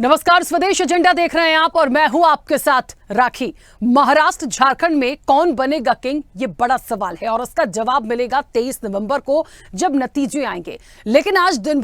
नमस्कार, स्वदेश एजेंडा देख रहे हैं आप और मैं हूं आपके साथ राखी। महाराष्ट्र झारखंड में कौन बनेगा किंग, ये बड़ा सवाल है और उसका जवाब मिलेगा 23 नवंबर को जब नतीजे आएंगे। लेकिन आज दिन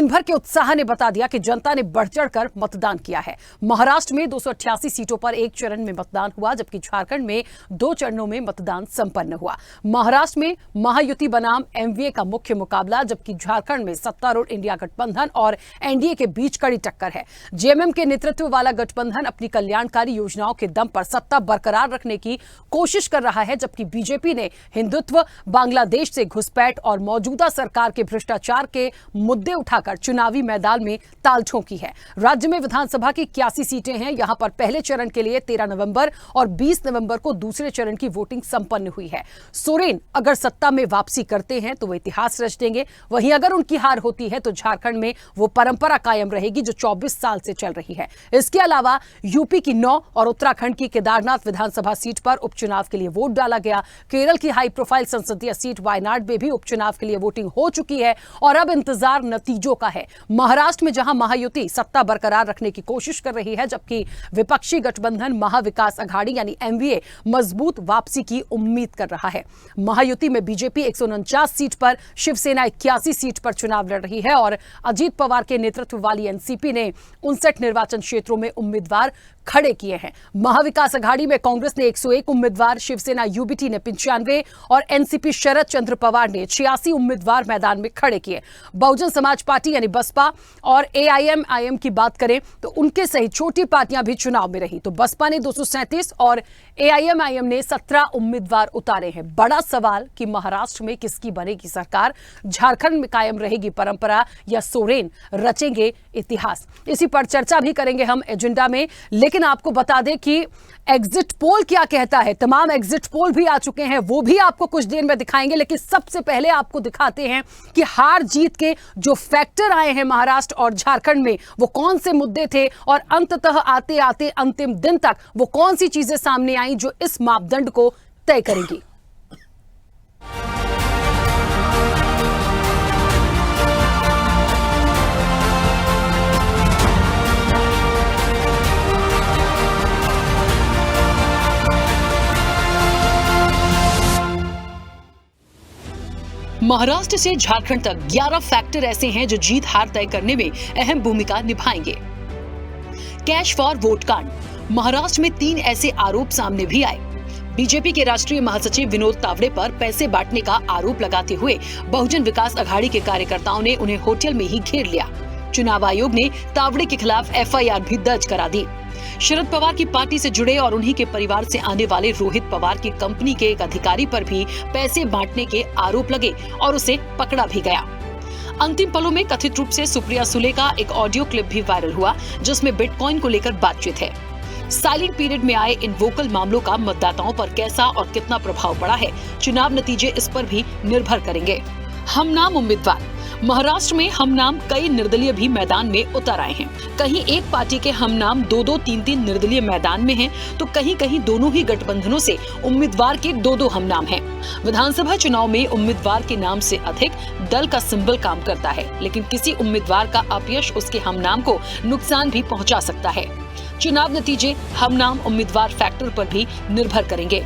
भर के उत्साह ने बता दिया कि जनता ने बढ़ चढ़कर मतदान किया है। महाराष्ट्र में 288 सीटों पर एक चरण में मतदान हुआ, जबकि झारखंड में 2 चरणों में मतदान संपन्न हुआ। महाराष्ट्र में महायुति बनाम एमवीए का मुख्य मुकाबला, जबकि झारखंड में सत्तारूढ़ इंडिया गठबंधन और एनडीए के बीच कड़ी टक्कर है। जेएमएम के नेतृत्व वाला गठबंधन अपनी कल्याणकारी योजनाओं के दम पर सत्ता बरकरार रखने की कोशिश कर रहा है, जबकि बीजेपी ने हिंदुत्व, बांग्लादेश से घुसपैठ और मौजूदा सरकार के भ्रष्टाचार के मुद्दे उठाकर चुनावी मैदान में ताल ठोकी है। राज्य में विधानसभा की 81 सीटें हैं। यहां पर पहले चरण के लिए 13 नवंबर और 20 नवंबर को दूसरे चरण की वोटिंग संपन्न हुई है। सोरेन अगर सत्ता में वापसी करते हैं तो वो इतिहास रच देंगे। वहीं अगर उनकी हार होती है तो झारखंड में वो परंपरा कायम रहेगी जो 24 साल से चल रही है। इसके अलावा यूपी की 9 और उत्तराखंड की केदारनाथ विधानसभा सीट पर उपचुनाव के लिए वोट डाला गया। केरल की हाई प्रोफाइल संसदीय सीट वायनाड में भी उपचुनाव के लिए वोटिंग हो चुकी है और अब इंतजार नतीजों का है। महाराष्ट्र में जहां महायुति सत्ता बरकरार रखने की कोशिश कर रही है, जबकि विपक्षी गठबंधन महाविकास अघाड़ी यानी एमवीए मजबूत वापसी की उम्मीद कर रहा है। महायुति में बीजेपी 149 सीट पर, शिवसेना 81 सीट पर चुनाव लड़ रही है और अजीत पवार के नेतृत्व वाली एनसीपी ने 59 निर्वाचन क्षेत्रों में उम्मीदवार खड़े किए हैं। महाविकास अघाड़ी में कांग्रेस ने 101 उम्मीदवार, शिवसेना यूबीटी ने 95 और एनसीपी शरद चंद्र पवार ने 86 उम्मीदवार मैदान में खड़े किए। बहुजन समाज पार्टी यानी बसपा और एआईएमआईएम की बात करें तो उनके सहित छोटी पार्टियां भी चुनाव में रही, तो बसपा ने 237 और एआईएमआईएम ने 17 उम्मीदवार उतारे हैं। बड़ा सवाल कि महाराष्ट्र में किसकी बनेगी सरकार, झारखंड में कायम रहेगी परंपरा या सोरेन रचेंगे इतिहास। इसी पर चर्चा भी करेंगे हम एजेंडा में। लेकिन आपको बता दें कि एग्जिट पोल क्या कहता है। तमाम एग्जिट पोल भी आ चुके हैं, वो भी आपको कुछ देर में दिखाएंगे। लेकिन सबसे पहले आपको दिखाते हैं कि हार जीत के जो फैक्टर आए हैं महाराष्ट्र और झारखंड में, वो कौन से मुद्दे थे और अंततः आते आते अंतिम दिन तक वो कौन सी चीजें सामने आई जो इस मापदंड को तय करेंगी। महाराष्ट्र से झारखंड तक 11 फैक्टर ऐसे हैं जो जीत हार तय करने में अहम भूमिका निभाएंगे। कैश फॉर वोट कांड, महाराष्ट्र में 3 ऐसे आरोप सामने भी आए। बीजेपी के राष्ट्रीय महासचिव विनोद तावड़े पर पैसे बांटने का आरोप लगाते हुए बहुजन विकास अघाड़ी के कार्यकर्ताओं ने उन्हें होटल में ही घेर लिया। चुनाव आयोग ने तावड़े के खिलाफ एफआईआर भी दर्ज करा दी। शरद पवार की पार्टी से जुड़े और उन्हीं के परिवार से आने वाले रोहित पवार की कंपनी के एक अधिकारी पर भी पैसे बांटने के आरोप लगे और उसे पकड़ा भी गया। अंतिम पलों में कथित रूप से सुप्रिया सुले का एक ऑडियो क्लिप भी वायरल हुआ, जिसमें बिटकॉइन को लेकर बातचीत है। साइलेंट पीरियड में आए इन वोकल मामलों का मतदाताओं पर कैसा और कितना प्रभाव पड़ा है, चुनाव नतीजे इस पर भी निर्भर करेंगे। हम नाम उम्मीदवार, महाराष्ट्र में हम नाम कई निर्दलीय भी मैदान में उतर आए हैं। कहीं एक पार्टी के हम नाम 2-2, 3-3 निर्दलीय मैदान में हैं, तो कहीं कहीं दोनों ही गठबंधनों से उम्मीदवार के 2-2 हम नाम हैं। विधानसभा चुनाव में उम्मीदवार के नाम से अधिक दल का सिंबल काम करता है, लेकिन किसी उम्मीदवार का अपयश उसके हम नाम को नुकसान भी पहुंचा सकता है। चुनाव नतीजे हम नाम उम्मीदवार फैक्टर पर भी निर्भर करेंगे।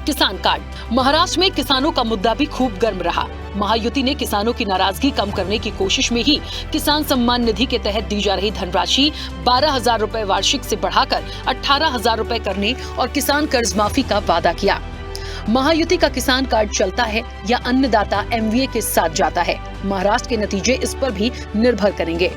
किसान कार्ड, महाराष्ट्र में किसानों का मुद्दा भी खूब गर्म रहा। महायुति ने किसानों की नाराजगी कम करने की कोशिश में ही किसान सम्मान निधि के तहत दी जा रही धनराशि 12,000 रुपए वार्षिक से बढ़ाकर 18,000 रुपए करने और किसान कर्ज माफी का वादा किया। महायुति का किसान कार्ड चलता है या अन्नदाता एमवीए के साथ जाता है, महाराष्ट्र के नतीजे इस पर भी निर्भर करेंगे।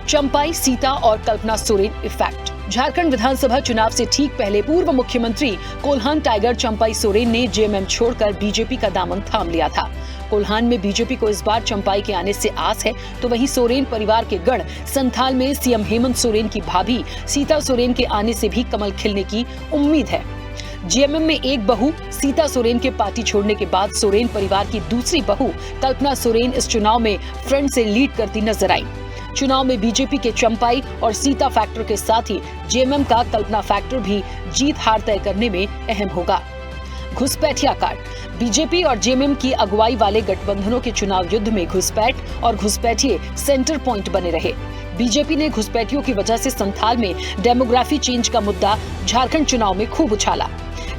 चंपाई, सीता और कल्पना सोरेन इफेक्ट, झारखंड विधानसभा चुनाव से ठीक पहले पूर्व मुख्यमंत्री कोल्हान टाइगर चंपाई सोरेन ने जेएमएम छोड़कर बीजेपी का दामन थाम लिया था। कोल्हान में बीजेपी को इस बार चंपाई के आने से आस है, तो वहीं सोरेन परिवार के गढ़ संथाल में सीएम हेमंत सोरेन की भाभी सीता सोरेन के आने से भी कमल खिलने की उम्मीद है। जेएमएम में एक बहू सीता सोरेन के पार्टी छोड़ने के बाद सोरेन परिवार की दूसरी बहू कल्पना सोरेन इस चुनाव में फ्रंट से लीड करती नजर आई। चुनाव में बीजेपी के चंपाई और सीता फैक्टर के साथ ही जेएमएम का कल्पना फैक्टर भी जीत हार तय करने में अहम होगा। घुसपैठिया कांड, बीजेपी और जेएमएम की अगुवाई वाले गठबंधनों के चुनाव युद्ध में घुसपैठ और घुसपैठिए सेंटर पॉइंट बने रहे। बीजेपी ने घुसपैठियों की वजह से संथाल में डेमोग्राफी चेंज का मुद्दा झारखंड चुनाव में खूब उछाला।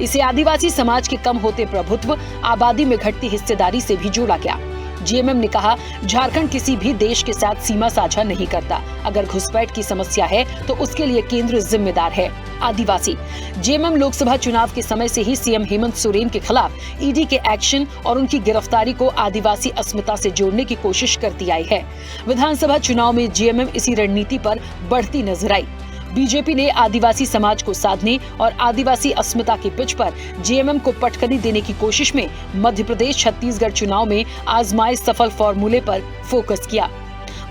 इसे आदिवासी समाज के कम होते प्रभुत्व, आबादी में घटती हिस्सेदारी से भी जोड़ा गया। जेएमएम ने कहा, झारखंड किसी भी देश के साथ सीमा साझा नहीं करता। अगर घुसपैठ की समस्या है तो उसके लिए केंद्र जिम्मेदार है। आदिवासी जेएमएम लोकसभा चुनाव के समय से ही सीएम हेमंत सोरेन के खिलाफ ईडी के एक्शन और उनकी गिरफ्तारी को आदिवासी अस्मिता से जोड़ने की कोशिश करती आई है। विधानसभा चुनाव में जेएमएम इसी रणनीति पर बढ़ती नजर आई। बीजेपी ने आदिवासी समाज को साधने और आदिवासी अस्मिता की पिच पर जेएमएम को पटखनी देने की कोशिश में मध्य प्रदेश छत्तीसगढ़ चुनाव में आजमाए सफल फॉर्मूले पर फोकस किया।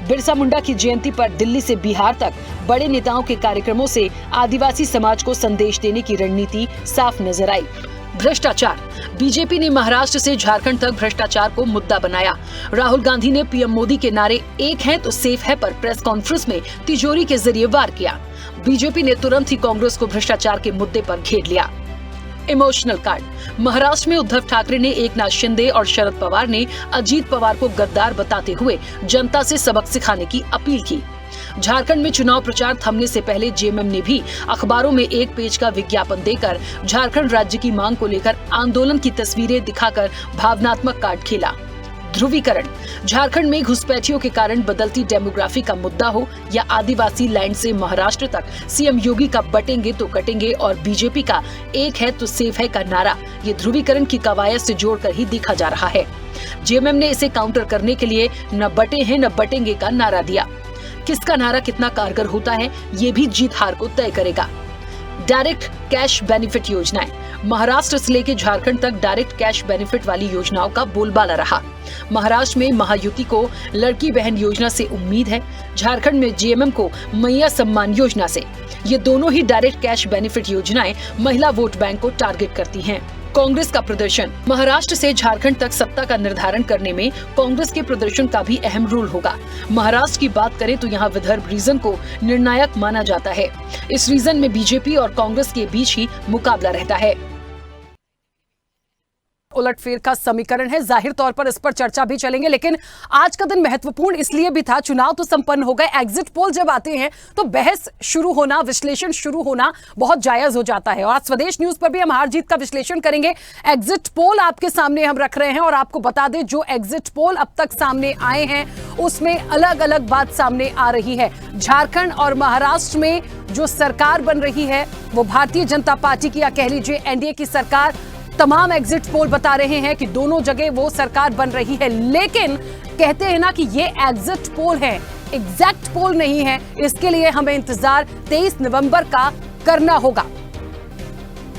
बिरसा मुंडा की जयंती पर दिल्ली से बिहार तक बड़े नेताओं के कार्यक्रमों से आदिवासी समाज को संदेश देने की रणनीति साफ नजर आई। भ्रष्टाचार बीजेपी ने महाराष्ट्र से झारखंड तक भ्रष्टाचार को मुद्दा बनाया। राहुल गांधी ने पीएम मोदी के नारे एक है तो सेफ है पर प्रेस कॉन्फ्रेंस में तिजोरी के जरिए वार किया। बीजेपी ने तुरंत ही कांग्रेस को भ्रष्टाचार के मुद्दे पर घेर लिया। इमोशनल कार्ड महाराष्ट्र में उद्धव ठाकरे ने एकनाथ शिंदे और शरद पवार ने अजीत पवार को गद्दार बताते हुए जनता से सबक सिखाने की अपील की। झारखंड में चुनाव प्रचार थमने से पहले जेएमएम ने भी अखबारों में एक पेज का विज्ञापन देकर झारखंड राज्य की मांग को लेकर आंदोलन की तस्वीरें दिखाकर भावनात्मक कार्ड खेला। ध्रुवीकरण झारखंड में घुसपैठियों के कारण बदलती डेमोग्राफी का मुद्दा हो या आदिवासी लैंड से महाराष्ट्र तक सीएम योगी का बटेंगे तो कटेंगे और बीजेपी का एक है तो सेफ है का नारा, ये ध्रुवीकरण की कवायद से जोड़कर ही देखा जा रहा है। जेएमएम ने इसे काउंटर करने के लिए न बटे हैं न बटेंगे का नारा दिया। किसका नारा कितना कारगर होता है, ये भी जीत हार को तय करेगा। डायरेक्ट कैश बेनिफिट योजनाएं महाराष्ट्र से लेकर झारखंड तक डायरेक्ट कैश बेनिफिट वाली योजनाओं का बोलबाला रहा। महाराष्ट्र में महायुति को लड़की बहन योजना से उम्मीद है, झारखंड में जेएमएम को मैया सम्मान योजना से। ये दोनों ही डायरेक्ट कैश बेनिफिट योजनाएं महिला वोट बैंक को टारगेट करती हैं। कांग्रेस का प्रदर्शन महाराष्ट्र से झारखंड तक सत्ता का निर्धारण करने में कांग्रेस के प्रदर्शन का भी अहम रोल होगा। महाराष्ट्र की बात करें तो यहाँ विदर्भ रीजन को निर्णायक माना जाता है। इस रीजन में बीजेपी और कांग्रेस के बीच ही मुकाबला रहता है। उलटफेर का समीकरण है, जाहिर तौर पर इस पर चर्चा भी चलेंगे, लेकिन आज का दिन महत्वपूर्ण इसलिए भी था, चुनाव तो संपन्न हो गए, एग्जिट पोल जब आते हैं तो बहस शुरू होना, विश्लेषण शुरू होना बहुत जायज हो जाता है। और आज स्वदेश न्यूज पर भी हम हार जीत का विश्लेषण करेंगे। एग्जिट पोल आपके सामने हम रख रहे हैं और आपको बता दें, जो एग्जिट पोल अब तक सामने आए हैं उसमें अलग अलग बात सामने आ रही है। झारखंड और महाराष्ट्र में जो सरकार बन रही है वो भारतीय जनता पार्टी की, या कह लीजिए एनडीए की सरकार, तमाम एग्जिट पोल बता रहे हैं कि दोनों जगह वो सरकार बन रही है। लेकिन कहते हैं ना कि ये एग्जिट पोल है, एग्जैक्ट पोल नहीं है। इसके लिए हमें इंतजार 23 नवंबर का करना होगा।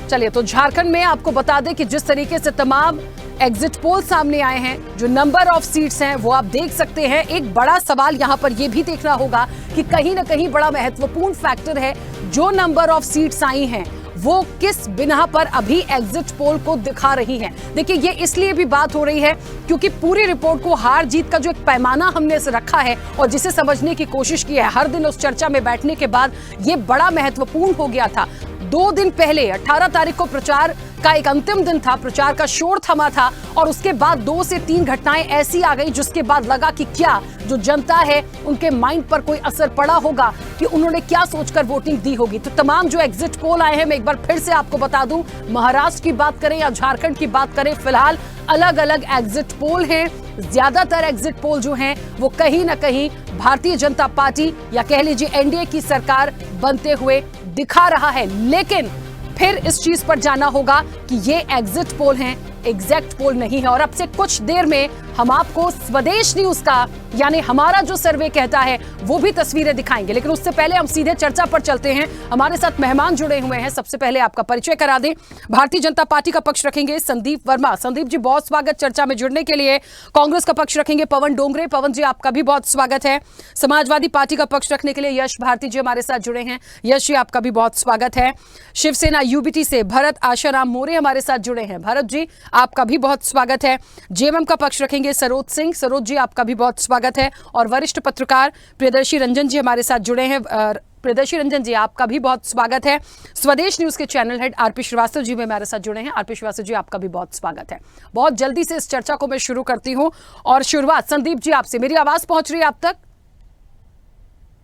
चलिए, तो झारखंड में आपको बता दें कि जिस तरीके से तमाम एग्जिट पोल सामने आए हैं, जो नंबर ऑफ सीट्स हैं वो आप देख सकते हैं। एक बड़ा सवाल यहां पर यह भी देखना होगा कि कहीं ना कहीं बड़ा महत्वपूर्ण फैक्टर है, जो नंबर ऑफ सीट्स आई हैं वो किस बिना पर अभी एग्जिट पोल को दिखा रही है। देखिए, ये इसलिए भी बात हो रही है क्योंकि पूरी रिपोर्ट को हार जीत का जो एक पैमाना हमने रखा है और जिसे समझने की कोशिश की है, हर दिन उस चर्चा में बैठने के बाद ये बड़ा महत्वपूर्ण हो गया था। 2 दिन पहले 18 तारीख को प्रचार का एक अंतिम दिन था, प्रचार का शोर थमा था और उसके बाद 2 से 3 घटनाएं ऐसी आ गई जिसके बाद लगा कि क्या जो जनता है उनके माइंड पर कोई असर पड़ा होगा, कि उन्होंने क्या सोचकर वोटिंग दी होगी। तो तमाम जो एग्जिट पोल आए हैं, मैं एक बार फिर से आपको बता दूं, महाराष्ट्र की बात करें या झारखंड की बात करें, फिलहाल अलग अलग एग्जिट पोल हैं। ज्यादातर एग्जिट पोल जो हैं वो कहीं ना कहीं भारतीय जनता पार्टी या कह लीजिए एनडीए की सरकार बनते हुए दिखा रहा है। लेकिन फिर इस चीज पर जाना होगा कि ये एग्जिट पोल हैं, एग्जैक्ट पोल नहीं है। और अब से कुछ देर में हम आपको स्वदेश न्यूज का, यानी हमारा जो सर्वे कहता है, वो भी तस्वीरें दिखाएंगे। लेकिन उससे पहले हम सीधे चर्चा पर चलते हैं। हमारे साथ मेहमान जुड़े हुए हैं। सबसे पहले आपका परिचय करा दें। भारतीय जनता पार्टी का पक्ष रखेंगे संदीप वर्मा। संदीप जी, बहुत स्वागत चर्चा में जुड़ने के लिए। कांग्रेस का पक्ष रखेंगे पवन डोंगरे। पवन जी, आपका भी बहुत स्वागत है। समाजवादी पार्टी का पक्ष रखने के लिए यश भारती जी हमारे साथ जुड़े हैं। यश जी, आपका भी बहुत स्वागत है। शिवसेना यूबीटी से भरत आशाराम मोरे हमारे साथ जुड़े हैं। भरत जी, आपका भी बहुत स्वागत है। जेएमएम का पक्ष रखेंगे सरोज सिंह। सरोज जी, आपका भी बहुत स्वागत है। और वरिष्ठ पत्रकार प्रियदर्शी रंजन जी हमारे साथ जुड़े हैं। प्रियदर्शी रंजन जी, आपका भी बहुत स्वागत है। स्वदेश न्यूज के channel head RP Srivastava ji हमारे साथ जुड़े हैं। आरपी श्रीवास्तव जी, आपका भी बहुत स्वागत है। बहुत जल्दी से इस चर्चा को मैं शुरू करती हूं और शुरुआत संदीप जी आपसे। मेरी आवाज पहुंच रही है आप तक?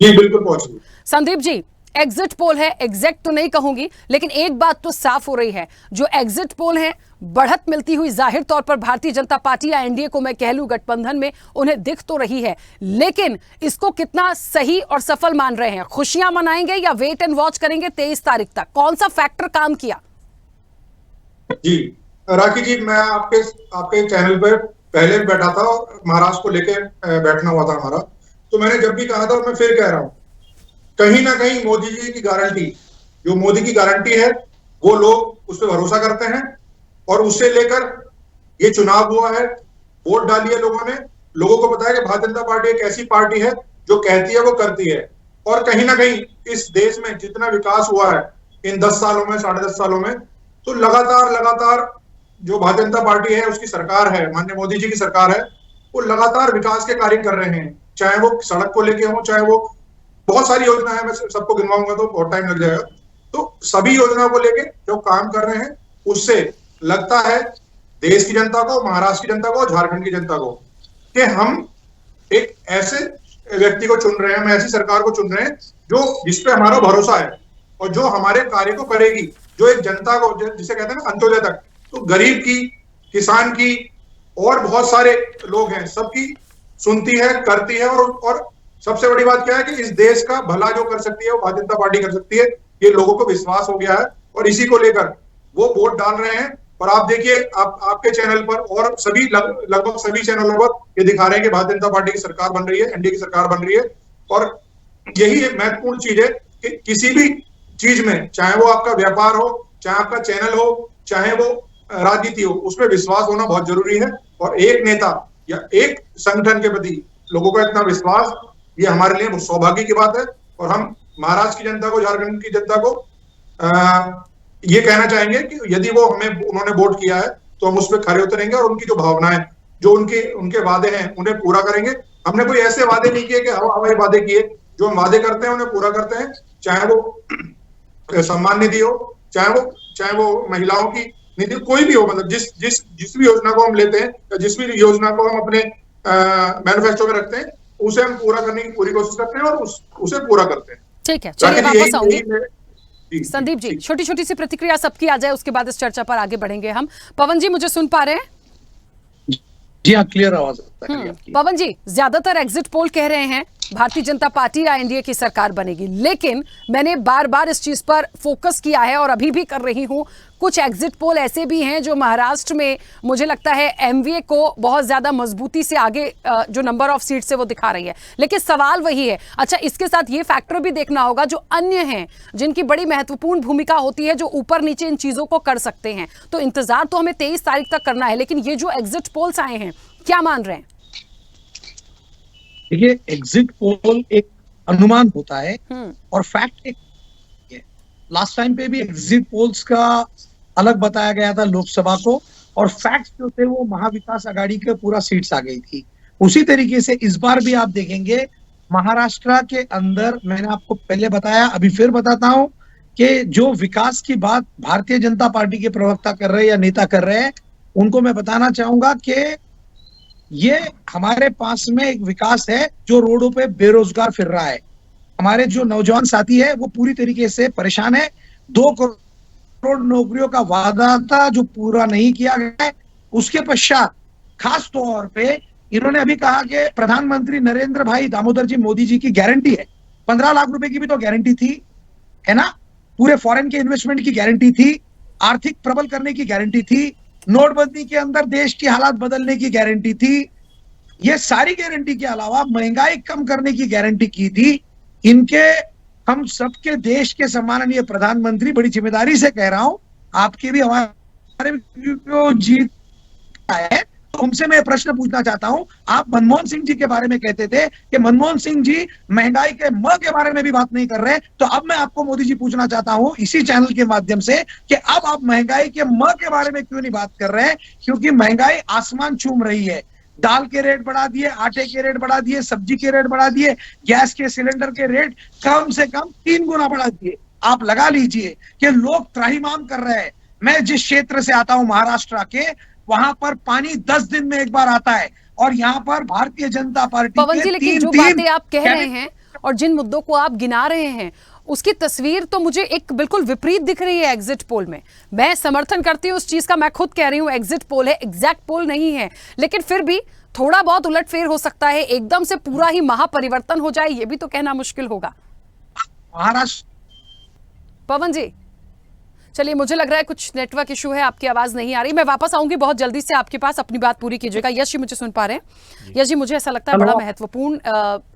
जी बिल्कुल पहुंची। संदीप जी, एग्जिट पोल है, एग्जैक्ट तो नहीं कहूंगी, लेकिन एक बात तो साफ हो रही है, जो एग्जिट पोल है बढ़त मिलती हुई जाहिर तौर पर भारतीय जनता पार्टी या एनडीए को मैं कह लूं गठबंधन में उन्हें दिख तो रही है, लेकिन इसको कितना सही और सफल मान रहे हैं? खुशियां मनाएंगे या वेट एंड वॉच करेंगे 23 तारीख तक? कौन सा फैक्टर काम किया? जी राखी जी, मैं आपके आपके चैनल पर पहले भी बैठा था, महाराष्ट्र को लेके बैठना हुआ था हमारा, तो मैंने जब भी कहा था और मैं फिर कह रहा हूं, कहीं ना कहीं मोदी जी की गारंटी, जो मोदी की गारंटी है, वो लोग उस पर भरोसा करते हैं और उससे लेकर ये चुनाव हुआ है, वोट डाली है लोगों ने। लोगों को पता है कि भारतीय जनता पार्टी एक ऐसी पार्टी है जो कहती है वो करती है। और कहीं ना कहीं इस देश में जितना विकास हुआ है इन 10 सालों में, 10.5 सालों में, तो लगातार लगातार जो भारतीय जनता पार्टी है, उसकी सरकार है, माननीय मोदी जी की सरकार है, वो लगातार विकास के कार्य कर रहे हैं। चाहे वो सड़क को लेके हो, चाहे वो बहुत सारी योजना है, मैं सबको गिनवाऊंगा तो बहुत टाइम लग जाएगा। तो सभी योजनाओं को लेके जो काम कर रहे हैं, उससे लगता है देश की जनता को, महाराष्ट्र की जनता को, झारखंड की जनता को, कि हम एक ऐसे व्यक्ति को चुन रहे हैं, हम ऐसी सरकार को चुन रहे हैं जो जिसपे हमारा भरोसा है और जो हमारे कार्य को करेगी, जो एक जनता को, जिसे कहते हैं ना अंत्योदय तक, तो गरीब की, किसान की और बहुत सारे लोग हैं, सबकी सुनती है, करती है। और सबसे बड़ी बात क्या है कि इस देश का भला जो कर सकती है वो भारतीय जनता पार्टी कर सकती है, ये लोगों को विश्वास हो गया है और इसी को लेकर वो वोट डाल रहे हैं। और आप देखिए, आपके चैनल पर और सभी लगभग सभी चैनलों पर ये दिखा रहे हैं कि भारतीय जनता पार्टी की सरकार बन रही है, एनडीए की सरकार बन रही है। और यही एक महत्वपूर्ण चीज है कि किसी भी चीज में, चाहे वो आपका व्यापार हो, चाहे आपका चैनल हो, चाहे वो राजनीति हो, उसमें विश्वास होना बहुत जरूरी है। और एक नेता या एक संगठन के प्रति लोगों का इतना विश्वास, ये हमारे लिए सौभाग्य की बात है। और हम महाराष्ट्र की जनता को, झारखंड की जनता को ये कहना चाहेंगे कि यदि वो उन्होंने वोट किया है तो हम उस पर खरे उतरेंगे और उनकी जो भावनाएं, जो उनके वादे हैं, उन्हें पूरा करेंगे। हमने कोई ऐसे वादे नहीं किए कि हवाई वादे किए, जो हम वादे करते हैं उन्हें पूरा करते हैं। चाहे वो सम्मान निधि हो, चाहे वो महिलाओं की निधि, कोई भी हो, मतलब जिस भी योजना को हम लेते हैं या जिस भी योजना को हम अपने मैनिफेस्टो में रखते हैं, उसे हम पूरा करने की पूरी कोशिश करते हैं और उसे पूरा करते हैं। ठीक है, चलिए वापस आऊंगी। संदीप जी, छोटी छोटी सी प्रतिक्रिया सबकी आ जाए, उसके बाद इस चर्चा पर आगे बढ़ेंगे हम। पवन जी, मुझे सुन पा रहे हैं? जी हाँ, क्लियर आवाज है। पवन जी, ज्यादातर एग्जिट पोल कह रहे हैं भारतीय जनता पार्टी या एनडीए की सरकार बनेगी, लेकिन मैंने बार बार इस चीज पर फोकस किया है और अभी भी कर रही हूं, कुछ एग्जिट पोल ऐसे भी हैं जो महाराष्ट्र में मुझे लगता है एमवीए को बहुत ज्यादा मजबूती से आगे जो नंबर ऑफ सीट से वो दिखा रही है। लेकिन सवाल वही है, अच्छा इसके साथ ये फैक्टर भी देखना होगा जो अन्य हैं जिनकी बड़ी महत्वपूर्ण भूमिका होती है, जो ऊपर नीचे इन चीजों को कर सकते हैं। तो इंतजार तो हमें 23 तारीख तक करना है, लेकिन ये जो एग्जिट पोल्स आए हैं, क्या मान रहे हैं? देखिए, एग्जिट पोल एक अनुमान होता है और फैक्ट एक है। लास्ट टाइम पे भी एग्जिट पोल्स का अलग बताया गया था लोकसभा को, और फैक्ट्स जो थे वो महाविकास आघाड़ी के पूरा सीट्स आ गई थी। उसी तरीके से इस बार भी आप देखेंगे महाराष्ट्र के अंदर, मैंने आपको पहले बताया, अभी फिर बताता हूं कि जो विकास की बात भारतीय जनता पार्टी के प्रवक्ता कर रहे हैं या नेता कर रहे हैं, उनको मैं बताना चाहूंगा कि ये हमारे पास में एक विकास है जो रोडों पे बेरोजगार फिर रहा है। हमारे जो नौजवान साथी है वो पूरी तरीके से परेशान है। 2 करोड़ नौकरियों का वादा था जो पूरा नहीं किया गया है। उसके पश्चात खास तौर पे इन्होंने अभी कहा कि प्रधानमंत्री नरेंद्र भाई दामोदर जी मोदी जी की गारंटी है। 15 लाख रुपए की भी तो गारंटी थी, है ना, पूरे फॉरेन के इन्वेस्टमेंट की गारंटी थी, आर्थिक प्रबल करने की गारंटी थी, नोटबंदी के अंदर देश की हालात बदलने की गारंटी थी। ये सारी गारंटी के अलावा महंगाई कम करने की गारंटी की थी। इनके, हम सबके देश के सम्माननीय प्रधानमंत्री, बड़ी जिम्मेदारी से कह रहा हूं, आपके भी हमारे जीत है, तो उनसे मैं प्रश्न पूछना चाहता हूं। आप मनमोहन सिंह जी के बारे में कहते थे कि मनमोहन सिंह जी महंगाई के म के बारे में भी बात नहीं कर रहे, तो अब मैं आपको मोदी जी पूछना चाहता हूं इसी चैनल के माध्यम से कि अब आप महंगाई के म के बारे में क्यों नहीं बात कर रहे हैं? क्योंकि महंगाई आसमान छूम रही है। दाल के रेट बढ़ा दिए, आटे के रेट बढ़ा दिए, सब्जी के रेट बढ़ा दिए, गैस के सिलेंडर के रेट कम से कम 3 गुना बढ़ा दिए। आप लगा लीजिए कि लोग त्राहिमाम कर रहे हैं। मैं जिस क्षेत्र से आता हूं महाराष्ट्र के, वहां पर पानी 10 दिन में एक बार आता है, और यहाँ पर भारतीय जनता पार्टी पवन जी, लेकिन जो बातें आप कह रहे हैं और जिन मुद्दों को आप गिना रहे हैं उसकी तस्वीर तो मुझे एक बिल्कुल विपरीत दिख रही है एग्जिट पोल में। मैं समर्थन करती हूँ उस चीज का, मैं खुद कह रही हूँ एग्जिट पोल है, एग्जैक्ट पोल नहीं है, लेकिन फिर भी थोड़ा बहुत उलटफेर हो सकता है, एकदम से पूरा ही महापरिवर्तन हो जाए ये भी तो कहना मुश्किल होगा। महाराष्ट्र पवन जी चलिए, मुझे लग रहा है कुछ नेटवर्क इशू है, आपकी आवाज नहीं आ रही। मैं वापस आऊंगी बहुत जल्दी से आपके पास, अपनी बात पूरी कीजिएगा। यश जी मुझे सुन पा रहे हैं? यश जी, मुझे ऐसा लगता है बड़ा महत्वपूर्ण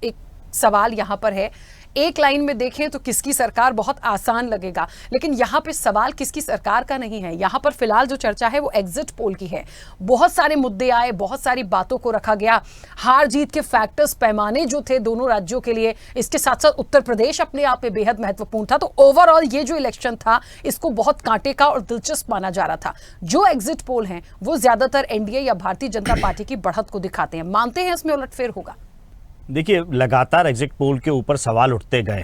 एक सवाल यहाँ पर है। एक लाइन में देखें तो किसकी सरकार बहुत आसान लगेगा, लेकिन यहाँ पे सवाल किसकी सरकार का नहीं है। यहाँ पर फिलहाल जो चर्चा है वो एग्जिट पोल की है। बहुत सारे मुद्दे आए, बहुत सारी बातों को रखा गया, हार जीत के फैक्टर्स, पैमाने जो थे दोनों राज्यों के लिए, इसके साथ साथ उत्तर प्रदेश अपने आप में बेहद महत्वपूर्ण था। तो ओवरऑल ये जो इलेक्शन था इसको बहुत कांटे का और दिलचस्प माना जा रहा था। जो एग्जिट पोल हैं वो ज्यादातर एनडीए या भारतीय जनता पार्टी की बढ़त को दिखाते हैं। मानते हैं इसमें उलटफेर होगा? देखिए, लगातार एग्जिट पोल के ऊपर सवाल उठते गए।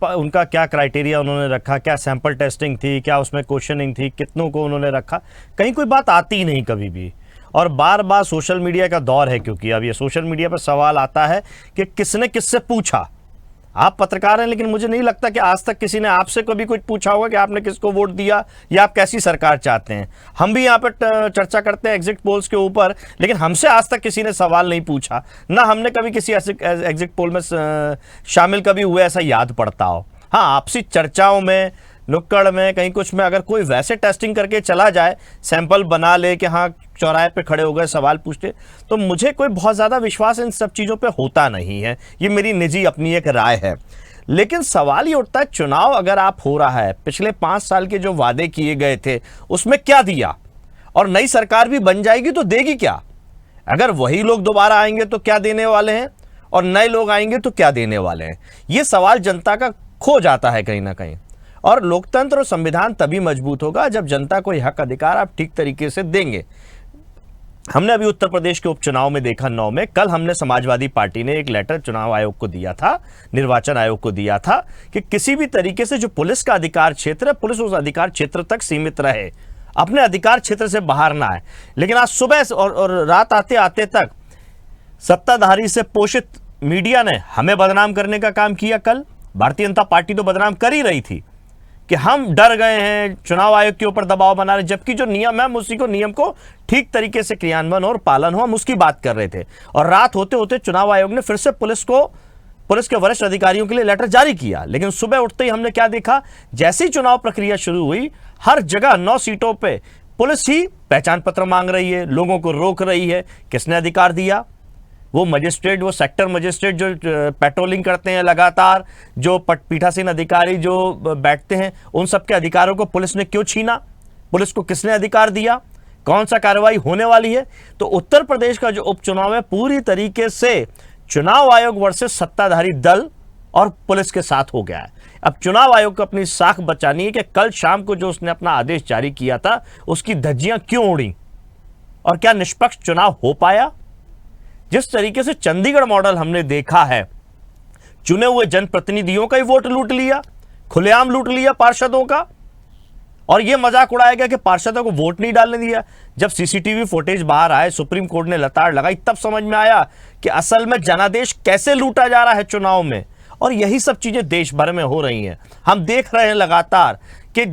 उनका क्या क्राइटेरिया उन्होंने रखा, क्या सैंपल टेस्टिंग थी, क्या उसमें क्वेश्चनिंग थी, कितनों को उन्होंने रखा, कहीं कोई बात आती ही नहीं कभी भी। और बार बार सोशल मीडिया का दौर है, क्योंकि अब ये सोशल मीडिया पर सवाल आता है कि किसने किससे पूछा। आप पत्रकार हैं, लेकिन मुझे नहीं लगता कि आज तक किसी ने आपसे कभी कुछ पूछा होगा कि आपने किसको वोट दिया या आप कैसी सरकार चाहते हैं। हम भी यहाँ पर चर्चा करते हैं एग्जिट पोल्स के ऊपर, लेकिन हमसे आज तक किसी ने सवाल नहीं पूछा, ना हमने कभी किसी एग्जिट पोल में शामिल कभी हुए ऐसा याद पड़ता हो। हाँ, आपसी चर्चाओं में, नुक्कड़ में, कहीं कुछ में अगर कोई वैसे टेस्टिंग करके चला जाए, सैंपल बना ले कि हाँ चौराहे पे खड़े हो गए सवाल पूछते, तो मुझे कोई बहुत ज़्यादा विश्वास इन सब चीज़ों पे होता नहीं है। ये मेरी निजी अपनी एक राय है। लेकिन सवाल ये उठता है, चुनाव अगर आप हो रहा है, पिछले 5 साल के जो वादे किए गए थे उसमें क्या दिया, और नई सरकार भी बन जाएगी तो देगी क्या? अगर वही लोग दोबारा आएंगे तो क्या देने वाले हैं, और नए लोग आएंगे तो क्या देने वाले हैं? ये सवाल जनता का खो जाता है कहीं ना कहीं। और लोकतंत्र और संविधान तभी मजबूत होगा जब जनता को यह हक अधिकार आप ठीक तरीके से देंगे। हमने अभी उत्तर प्रदेश के उपचुनाव में देखा 9 में, कल हमने समाजवादी पार्टी ने एक लेटर चुनाव आयोग को दिया था, निर्वाचन आयोग को दिया था कि किसी भी तरीके से जो पुलिस का अधिकार क्षेत्र है, पुलिस उस अधिकार क्षेत्र तक सीमित रहे, अपने अधिकार क्षेत्र से बाहर ना आए। लेकिन आज सुबह और रात आते आते तक सत्ताधारी से पोषित मीडिया ने हमें बदनाम करने का काम किया। कल भारतीय जनता पार्टी तो बदनाम कर ही रही थी कि हम डर गए हैं, चुनाव आयोग के ऊपर दबाव बना रहे, जबकि जो नियम है उसी को, नियम को ठीक तरीके से क्रियान्वयन और पालन हो, हम उसकी बात कर रहे थे। और रात होते होते चुनाव आयोग ने फिर से पुलिस के वरिष्ठ अधिकारियों के लिए लेटर जारी किया। लेकिन सुबह उठते ही हमने क्या देखा, जैसे ही चुनाव प्रक्रिया शुरू हुई, हर जगह 9 सीटों पे पुलिस ही पहचान पत्र मांग रही है, लोगों को रोक रही है। किसने अधिकार दिया? वो मजिस्ट्रेट, वो सेक्टर मजिस्ट्रेट जो पेट्रोलिंग करते हैं लगातार, जो पीठासीन अधिकारी जो बैठते हैं, उन सबके अधिकारों को पुलिस ने क्यों छीना? पुलिस को किसने अधिकार दिया? कौन सा कार्रवाई होने वाली है? तो उत्तर प्रदेश का जो उपचुनाव है पूरी तरीके से चुनाव आयोग वर्सेस सत्ताधारी दल और पुलिस के साथ हो गया है। अब चुनाव आयोग को अपनी साख बचानी है कि कल शाम को जो उसने अपना आदेश जारी किया था उसकी धज्जियां क्यों उड़ी, और क्या निष्पक्ष चुनाव हो पाया? जिस तरीके से चंडीगढ़ मॉडल हमने देखा है, चुने हुए जनप्रतिनिधियों का ही वोट लूट लिया, खुलेआम लूट लिया पार्षदों का, और यह मजाक उड़ाया गया कि पार्षदों को वोट नहीं डालने दिया। जब सीसीटीवी फुटेज बाहर आए, सुप्रीम कोर्ट ने लताड़ लगाई, तब समझ में आया कि असल में जनादेश कैसे लूटा जा रहा है चुनाव में। और यही सब चीजें देश भर में हो रही हैं। हम देख रहे हैं लगातार कि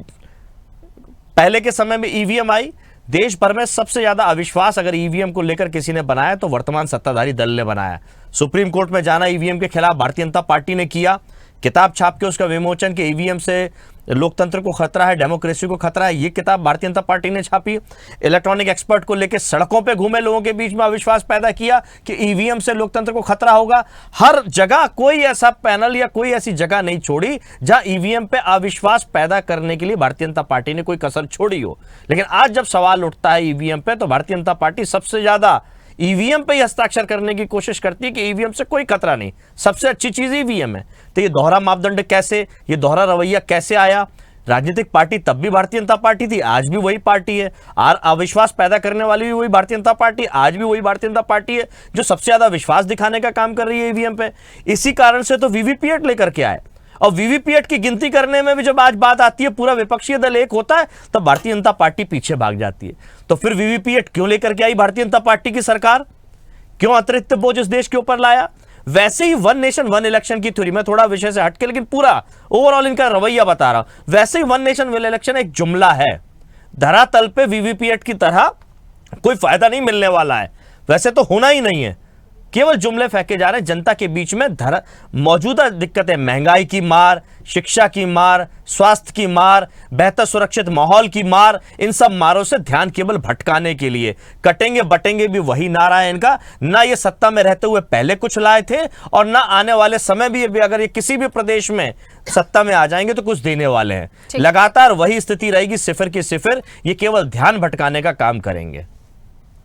पहले के समय में ईवीएम आई, देश भर में सबसे ज्यादा अविश्वास अगर ईवीएम को लेकर किसी ने बनाया तो वर्तमान सत्ताधारी दल ने बनाया। सुप्रीम कोर्ट में जाना ईवीएम के खिलाफ भारतीय जनता पार्टी ने किया, किताब छाप के उसका विमोचन कि ईवीएम से लोकतंत्र को खतरा है, डेमोक्रेसी को खतरा है, ये किताब भारतीय जनता पार्टी ने छापी। इलेक्ट्रॉनिक एक्सपर्ट को लेकर सड़कों पे घूमे, लोगों के बीच में अविश्वास पैदा किया कि ईवीएम से लोकतंत्र को खतरा होगा। हर जगह कोई ऐसा पैनल या कोई ऐसी जगह नहीं छोड़ी जहां ईवीएम पे अविश्वास पैदा करने के लिए भारतीय जनता पार्टी ने कोई कसर छोड़ी हो। लेकिन आज जब सवाल उठता है ईवीएम पे, तो भारतीय जनता पार्टी सबसे ज्यादा ईवीएम पे ही हस्ताक्षर करने की कोशिश करती है कि ईवीएम से कोई खतरा नहीं, सबसे अच्छी चीज ईवीएम है। तो ये दोहरा मापदंड कैसे, ये दोहरा रवैया कैसे आया? राजनीतिक पार्टी तब भी भारतीय जनता पार्टी थी, आज भी वही पार्टी है। अविश्वास पैदा करने वाली भी वही भारतीय जनता पार्टी, आज भी वही भारतीय जनता पार्टी है जो सबसे ज्यादा विश्वास दिखाने का काम कर रही है ईवीएम पे। इसी कारण से तो वीवीपीएट लेकर के आए, और वीवीपीएट की गिनती करने में भी जब आज बात आती है, पूरा विपक्षी दल एक होता है, तब भारतीय जनता पार्टी पीछे भाग जाती है। तो फिर वीवीपीएट क्यों लेकर के आई भारतीय जनता पार्टी की सरकार? क्यों अतिरिक्त बोझ इस देश के ऊपर लाया? वैसे ही वन नेशन वन इलेक्शन की थ्योरी, मैं थोड़ा विषय से हटके लेकिन पूरा ओवरऑल इनका रवैया बता रहा हूं, वैसे ही वन नेशन वन इलेक्शन एक जुमला है, धरातल पे वीवीपीएट की तरह कोई फायदा नहीं मिलने वाला है, वैसे तो होना ही नहीं है, केवल जुमले फेंके जा रहे हैं जनता के बीच में। मौजूदा दिक्कतें, महंगाई की मार, शिक्षा की मार, स्वास्थ्य की मार, बेहतर सुरक्षित माहौल की मार, इन सब मारों से ध्यान केवल भटकाने के लिए। कटेंगे बटेंगे भी वही नारा है इनका, ना ये सत्ता में रहते हुए पहले कुछ लाए थे और ना आने वाले समय भी अगर ये किसी भी प्रदेश में सत्ता में आ जाएंगे तो कुछ देने वाले हैं। लगातार वही स्थिति रहेगी, सिफर की सिफर, ये केवल ध्यान भटकाने का काम करेंगे।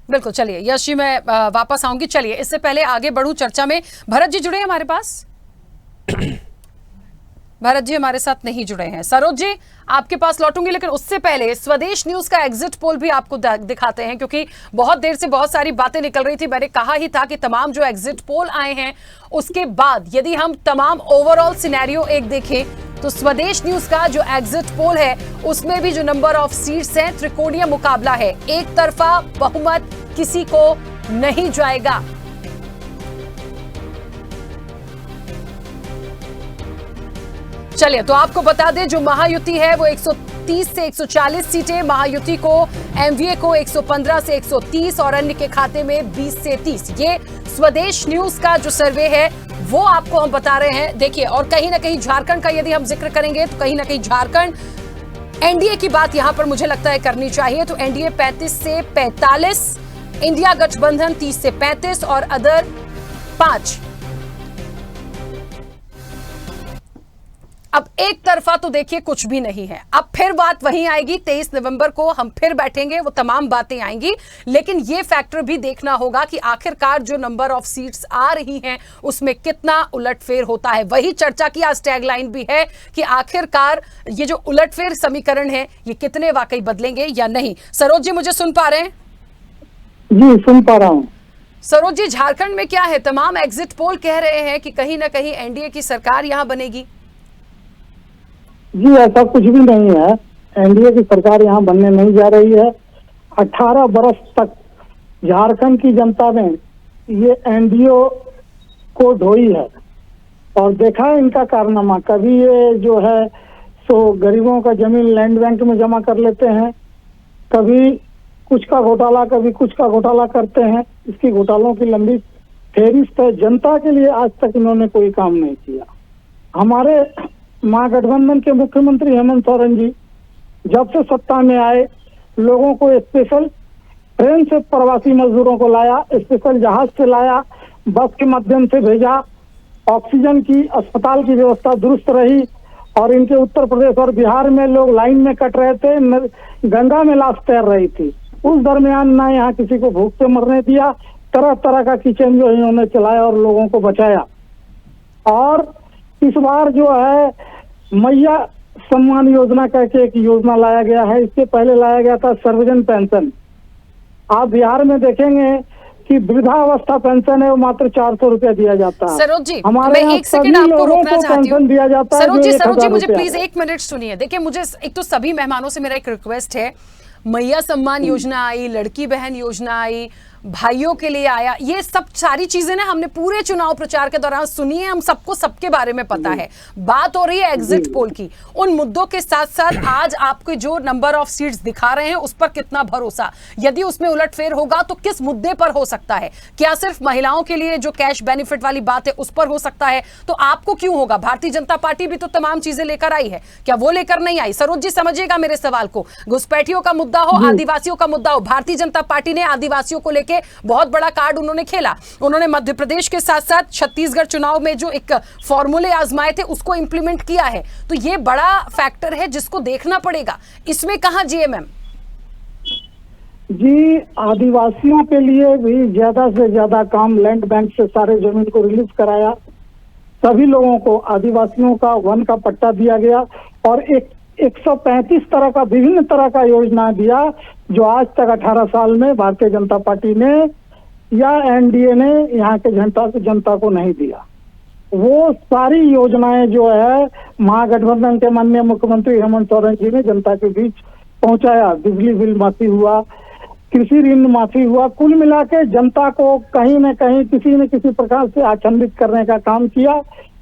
बिल्कुल, चलिए यश जी मैं वापस आऊंगी। चलिए इससे पहले आगे बढ़ूं चर्चा में, भरत जी जुड़े हैं हमारे पास? भरत जी हमारे साथ नहीं जुड़े हैं। सरोज जी आपके पास लौटूंगी, लेकिन उससे पहले स्वदेश न्यूज का एग्जिट पोल भी आपको दिखाते हैं, क्योंकि बहुत देर से बहुत सारी बातें निकल रही थी। मैंने कहा ही था कि तमाम जो एग्जिट पोल आए हैं उसके बाद यदि हम तमाम ओवरऑल सिनेरियो एक देखें तो स्वदेश न्यूज का जो एग्जिट पोल है उसमें भी जो नंबर ऑफ सीट्स हैं त्रिकोणीय मुकाबला है, एक तरफा बहुमत किसी को नहीं जाएगा। चलिए तो आपको बता दें जो महायुति है वो 130 से 140 सीटें, महायुति को एमवीए को 115 से 130 और अन्य के खाते में 20 से 30। ये स्वदेश न्यूज का जो सर्वे है वो आपको हम बता रहे हैं। देखिए, और कहीं ना कहीं झारखंड का यदि हम जिक्र करेंगे तो कहीं ना कहीं झारखंड, एनडीए की बात यहां पर मुझे लगता है करनी चाहिए। तो एनडीए 35 से 45, इंडिया गठबंधन 30 से 35 और अदर 5। अब एक तरफा तो देखिए कुछ भी नहीं है। अब फिर बात वहीं आएगी, 23 नवंबर को हम फिर बैठेंगे, वो तमाम बातें आएंगी, लेकिन ये फैक्टर भी देखना होगा कि आखिरकार जो नंबर ऑफ सीट्स आ रही हैं उसमें कितना उलटफेर होता है। वही चर्चा की आज टैगलाइन भी है कि आखिरकार ये जो उलटफेर समीकरण है ये कितने वाकई बदलेंगे या नहीं। सरोज जी मुझे सुन पा रहे हैं? जी सुन पा रहा हूं। सरोज जी, झारखंड में क्या है, तमाम एग्जिट पोल कह रहे हैं कि कहीं ना कहीं एनडीए की सरकार यहां बनेगी। जी ऐसा कुछ भी नहीं है, एनडीए की सरकार यहाँ बनने नहीं जा रही है। 18 बरस तक झारखंड की जनता ने ये एनडीए को ढोई है और देखा है इनका कारनामा। कभी ये जो है सो गरीबों का जमीन लैंड बैंक में जमा कर लेते हैं, कभी कुछ का घोटाला कभी कुछ का घोटाला करते हैं। इसकी घोटालों की लंबी फेहरिस्त है। जनता के लिए आज तक इन्होंने कोई काम नहीं किया। हमारे महागठबंधन के मुख्यमंत्री हेमंत सोरेन जी जब से सत्ता में आए, लोगों को स्पेशल ट्रेन से प्रवासी मजदूरों को लाया, स्पेशल जहाज से लाया, बस के माध्यम से भेजा, ऑक्सीजन की अस्पताल की व्यवस्था दुरुस्त रही और इनके उत्तर प्रदेश और बिहार में लोग लाइन में कट रहे थे, गंगा में लाश तैर रही थी। उस दरमियान ना यहाँ किसी को भूख से मरने दिया, तरह तरह का किचन जो इन्होंने चलाया और लोगों को बचाया। और इस बार जो है मैया सम्मान योजना करके एक योजना लाया गया है। इससे पहले लाया गया था सर्वजन पेंशन। आप बिहार में देखेंगे कि वृद्धावस्था पेंशन है वो मात्र 400 रुपया दिया जाता है। सरोज जी हमारे मैं एक सेकंड आपको रोकना चाहती हूँ। दिया जाता है सरोज जी मुझे प्लीज 1 मिनट सुनिए। देखिए, मुझे एक तो सभी मेहमानों से मेरा एक रिक्वेस्ट है, मैया सम्मान योजना आई, लड़की बहन योजना आई, भाइयों के लिए आया, ये सब सारी चीजें ना हमने पूरे चुनाव प्रचार के दौरान सुनी है, हम सबको सबके बारे में पता है। बात हो रही है एग्जिट पोल की। उन मुद्दों के साथ साथ आज आपके जो नंबर ऑफ सीट्स दिखा रहे हैं उस पर कितना भरोसा, यदि उसमें उलटफेर होगा तो किस मुद्दे पर हो सकता है? क्या सिर्फ महिलाओं के लिए जो कैश बेनिफिट वाली बात है उस पर हो सकता है? तो आपको क्यों होगा? भारतीय जनता पार्टी भी तो तमाम चीजें लेकर आई है, क्या वो लेकर नहीं आई? सरोज जी समझिएगा मेरे सवाल को, घुसपैठियों का मुद्दा हो, आदिवासियों का मुद्दा हो, भारतीय जनता पार्टी ने आदिवासियों को लेकर बहुत बड़ा कार्ड उन्होंने खेला। उन्होंने मध्य प्रदेश के साथ साथ छत्तीसगढ़ चुनाव में जो एक फॉर्मूले आजमाए थे उसको इंप्लीमेंट किया है। तो ये बड़ा फैक्टर है जिसको देखना पड़ेगा। इसमें कहां जीएमएम? जी आदिवासियों के लिए भी ज्यादा से ज्यादा काम लैंड बैंक से सारे जमीन को रिलीज कराया, सभी लोगों को आदिवासियों का वन का पट्टा दिया गया और 135 तरह का विभिन्न तरह का योजना दिया जो आज तक 18 साल में भारतीय जनता पार्टी ने या एनडीए ने यहाँ के जनता को नहीं दिया। वो सारी योजनाएं जो है महागठबंधन के माननीय मुख्यमंत्री हेमंत सोरेन जी ने जनता के बीच पहुंचाया। बिजली बिल माफी हुआ, कृषि ऋण माफी हुआ, कुल मिला के जनता को कहीं न कहीं किसी न किसी प्रकार से आच्छादित करने का काम किया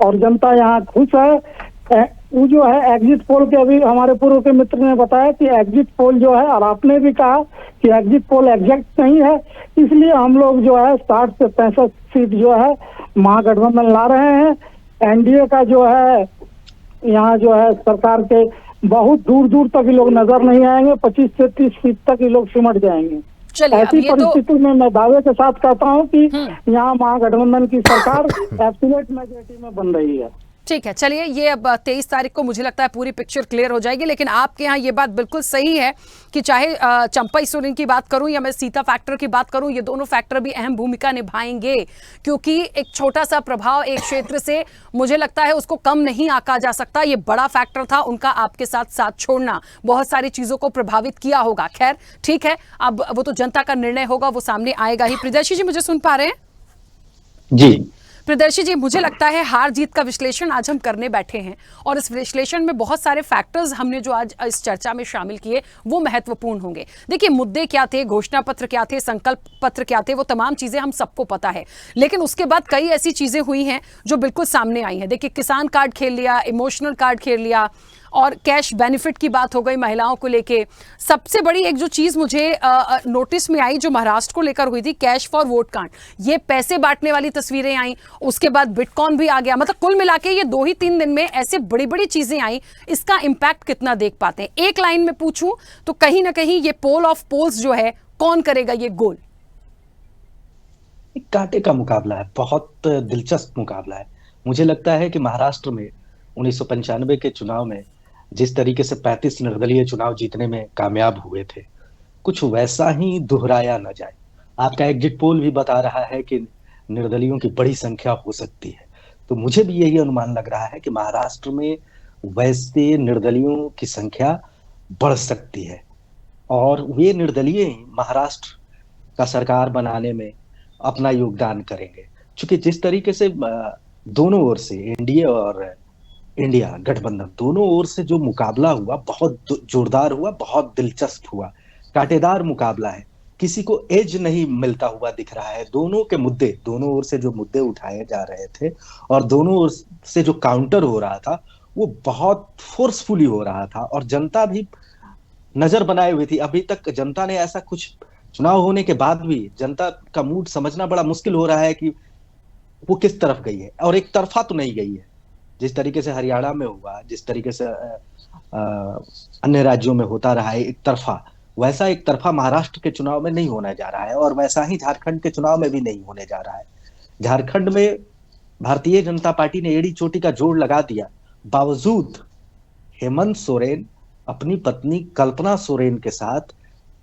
और जनता यहाँ खुश है। वो जो है एग्जिट पोल के, अभी हमारे पूर्व के मित्र ने बताया कि एग्जिट पोल जो है, और आपने भी कहा कि एग्जिट पोल एग्जैक्ट नहीं है, इसलिए हम लोग जो है 60 से 65 सीट जो है महागठबंधन ला रहे हैं। एनडीए का जो है यहाँ जो है सरकार के बहुत दूर दूर तक ये लोग नजर नहीं आएंगे, 25 से 30 सीट तक ये लोग सिमट जाएंगे। चलिए, अब ऐसी ये तो परिस्थिति में मैं दावे के साथ कहता हूँ कि यहाँ महागठबंधन की सरकार एब्सोल्यूट मेजॉरिटी में बन रही है। ठीक है, चलिए, ये अब 23 तारीख को मुझे लगता है पूरी पिक्चर क्लियर हो जाएगी। लेकिन आपके यहाँ ये बात बिल्कुल सही है कि चाहे चंपई सोरेन की बात करूं या मैं सीता फैक्टर की बात करूं, ये दोनों फैक्टर भी अहम भूमिका निभाएंगे, क्योंकि एक छोटा सा प्रभाव एक क्षेत्र से मुझे लगता है उसको कम नहीं आंका जा सकता। ये बड़ा फैक्टर था उनका आपके साथ साथ छोड़ना, बहुत सारी चीजों को प्रभावित किया होगा। खैर ठीक है, अब वो तो जनता का निर्णय होगा, वो सामने आएगा ही। प्रियदर्शी जी, मुझे सुन पा रहे हैं? जी प्रियदर्शी जी, मुझे लगता है हार जीत का विश्लेषण आज हम करने बैठे हैं और इस विश्लेषण में बहुत सारे फैक्टर्स हमने जो आज इस चर्चा में शामिल किए वो महत्वपूर्ण होंगे। देखिए, मुद्दे क्या थे, घोषणा पत्र क्या थे, संकल्प पत्र क्या थे, वो तमाम चीजें हम सबको पता है। लेकिन उसके बाद कई ऐसी चीजें हुई हैं जो बिल्कुल सामने आई हैं। देखिए, किसान कार्ड खेल लिया, इमोशनल कार्ड खेल लिया और कैश बेनिफिट की बात हो गई महिलाओं को लेके। सबसे बड़ी एक जो चीज मुझे नोटिस में आई जो महाराष्ट्र को लेकर हुई थी, कैश फॉर वोट कांड, ये पैसे बांटने वाली तस्वीरें आई, उसके बाद बिटकॉइन भी आ गया। मतलब कुल मिला के ये 2 ही 3 दिन में ऐसे बड़ी बड़ी चीजें आई, इसका इंपैक्ट कितना देख पाते हैं? एक लाइन में पूछूं तो कहीं ना कहीं ये पोल ऑफ पोल्स जो है, कौन करेगा ये गोल? एक कांटे का मुकाबला है, बहुत दिलचस्प मुकाबला है। मुझे लगता है कि महाराष्ट्र में 1995 के चुनाव में जिस तरीके से 35 निर्दलीय चुनाव जीतने में कामयाब हुए थे, कुछ वैसा ही दोहराया न जाए। आपका एग्जिट पोल भी बता रहा है कि निर्दलियों की बड़ी संख्या हो सकती है, तो मुझे भी यही अनुमान लग रहा है कि महाराष्ट्र में वैसे निर्दलियों की संख्या बढ़ सकती है और वे निर्दलीय ही महाराष्ट्र का सरकार बनाने में अपना योगदान करेंगे। क्योंकि जिस तरीके से दोनों ओर से एनडीए और इंडिया गठबंधन दोनों ओर से जो मुकाबला हुआ, बहुत जोरदार हुआ, बहुत दिलचस्प हुआ, कांटेदार मुकाबला है। किसी को एज नहीं मिलता हुआ दिख रहा है। दोनों के मुद्दे, दोनों ओर से जो मुद्दे उठाए जा रहे थे और दोनों ओर से जो काउंटर हो रहा था वो बहुत फोर्सफुली हो रहा था और जनता भी नजर बनाए हुई थी। अभी तक जनता ने ऐसा कुछ, चुनाव होने के बाद भी जनता का मूड समझना बड़ा मुश्किल हो रहा है कि वो किस तरफ गई है, और एक तरफा तो नहीं गई है। जिस तरीके से हरियाणा में हुआ, जिस तरीके से अन्य राज्यों में होता रहा है एक तरफा, वैसा एक तरफा महाराष्ट्र के चुनाव में नहीं होने जा रहा है और वैसा ही झारखंड के चुनाव में भी नहीं होने जा रहा है। झारखंड में भारतीय जनता पार्टी ने एड़ी चोटी का जोड़ लगा दिया, बावजूद हेमंत सोरेन अपनी पत्नी कल्पना सोरेन के साथ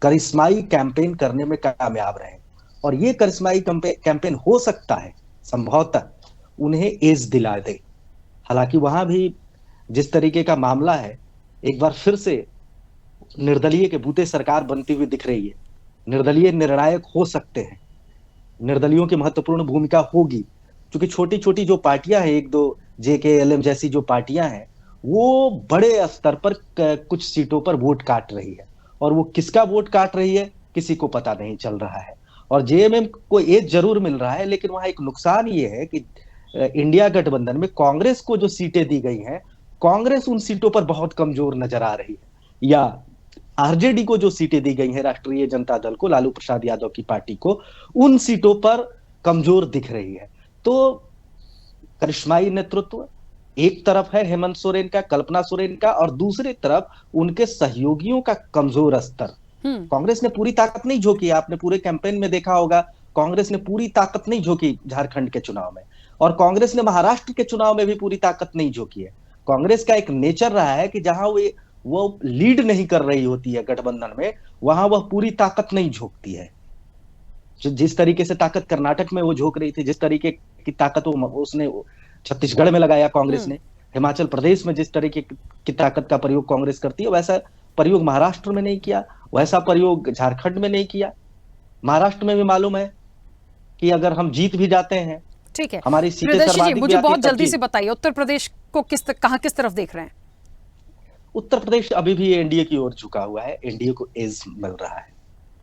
करिश्माई कैंपेन करने में कामयाब रहे और ये करिश्माई कैंपेन हो सकता है संभवतः उन्हें एज दिला दे। हालांकि वहां भी जिस तरीके का मामला है, एक बार फिर से निर्दलीय के बूते सरकार बनती हुई दिख रही है। निर्दलीय निर्णायक हो सकते हैं, निर्दलियों की महत्वपूर्ण भूमिका होगी, क्योंकि छोटी छोटी जो पार्टियां हैं, 1-2 JKLM जैसी जो पार्टियां हैं, वो बड़े स्तर पर कुछ सीटों पर वोट काट रही है और वो किसका वोट काट रही है किसी को पता नहीं चल रहा है। और JMM को एज जरूर मिल रहा है, लेकिन वहां एक नुकसान ये है कि इंडिया गठबंधन में कांग्रेस को जो सीटें दी गई हैं, कांग्रेस उन सीटों पर बहुत कमजोर नजर आ रही है, या आरजेडी को जो सीटें दी गई हैं, राष्ट्रीय जनता दल को, लालू प्रसाद यादव की पार्टी को, उन सीटों पर कमजोर दिख रही है। तो करिश्माई नेतृत्व एक तरफ है हेमंत सोरेन का, कल्पना सोरेन का, और दूसरी तरफ उनके सहयोगियों का कमजोर स्तर। कांग्रेस ने पूरी ताकत नहीं झोंकी, आपने पूरे कैंपेन में देखा होगा, कांग्रेस ने पूरी ताकत नहीं झोंकी झारखंड के चुनाव में, और कांग्रेस ने महाराष्ट्र के चुनाव में भी पूरी ताकत नहीं झोंकी है। कांग्रेस का एक नेचर रहा है कि जहां वो लीड नहीं कर रही होती है गठबंधन में, वहां वह पूरी ताकत नहीं झोंकती है। जिस तरीके से ताकत कर्नाटक में वो झोंक रही थी, जिस तरीके की ताकत उसने छत्तीसगढ़ में लगाया कांग्रेस ने, हिमाचल प्रदेश में जिस तरीके की ताकत का प्रयोग कांग्रेस करती है, वैसा प्रयोग महाराष्ट्र में नहीं किया, वैसा प्रयोग झारखंड में नहीं किया। महाराष्ट्र में भी मालूम है कि अगर हम जीत भी जाते हैं, ठीक है, हमारी सीटें सर्वाधिक, मुझे बहुत जल्दी से बताइए, उत्तर प्रदेश को किस तरफ देख रहे हैं? उत्तर प्रदेश अभी भी एनडीए की ओर झुका हुआ है, एनडीए को एज मिल रहा है।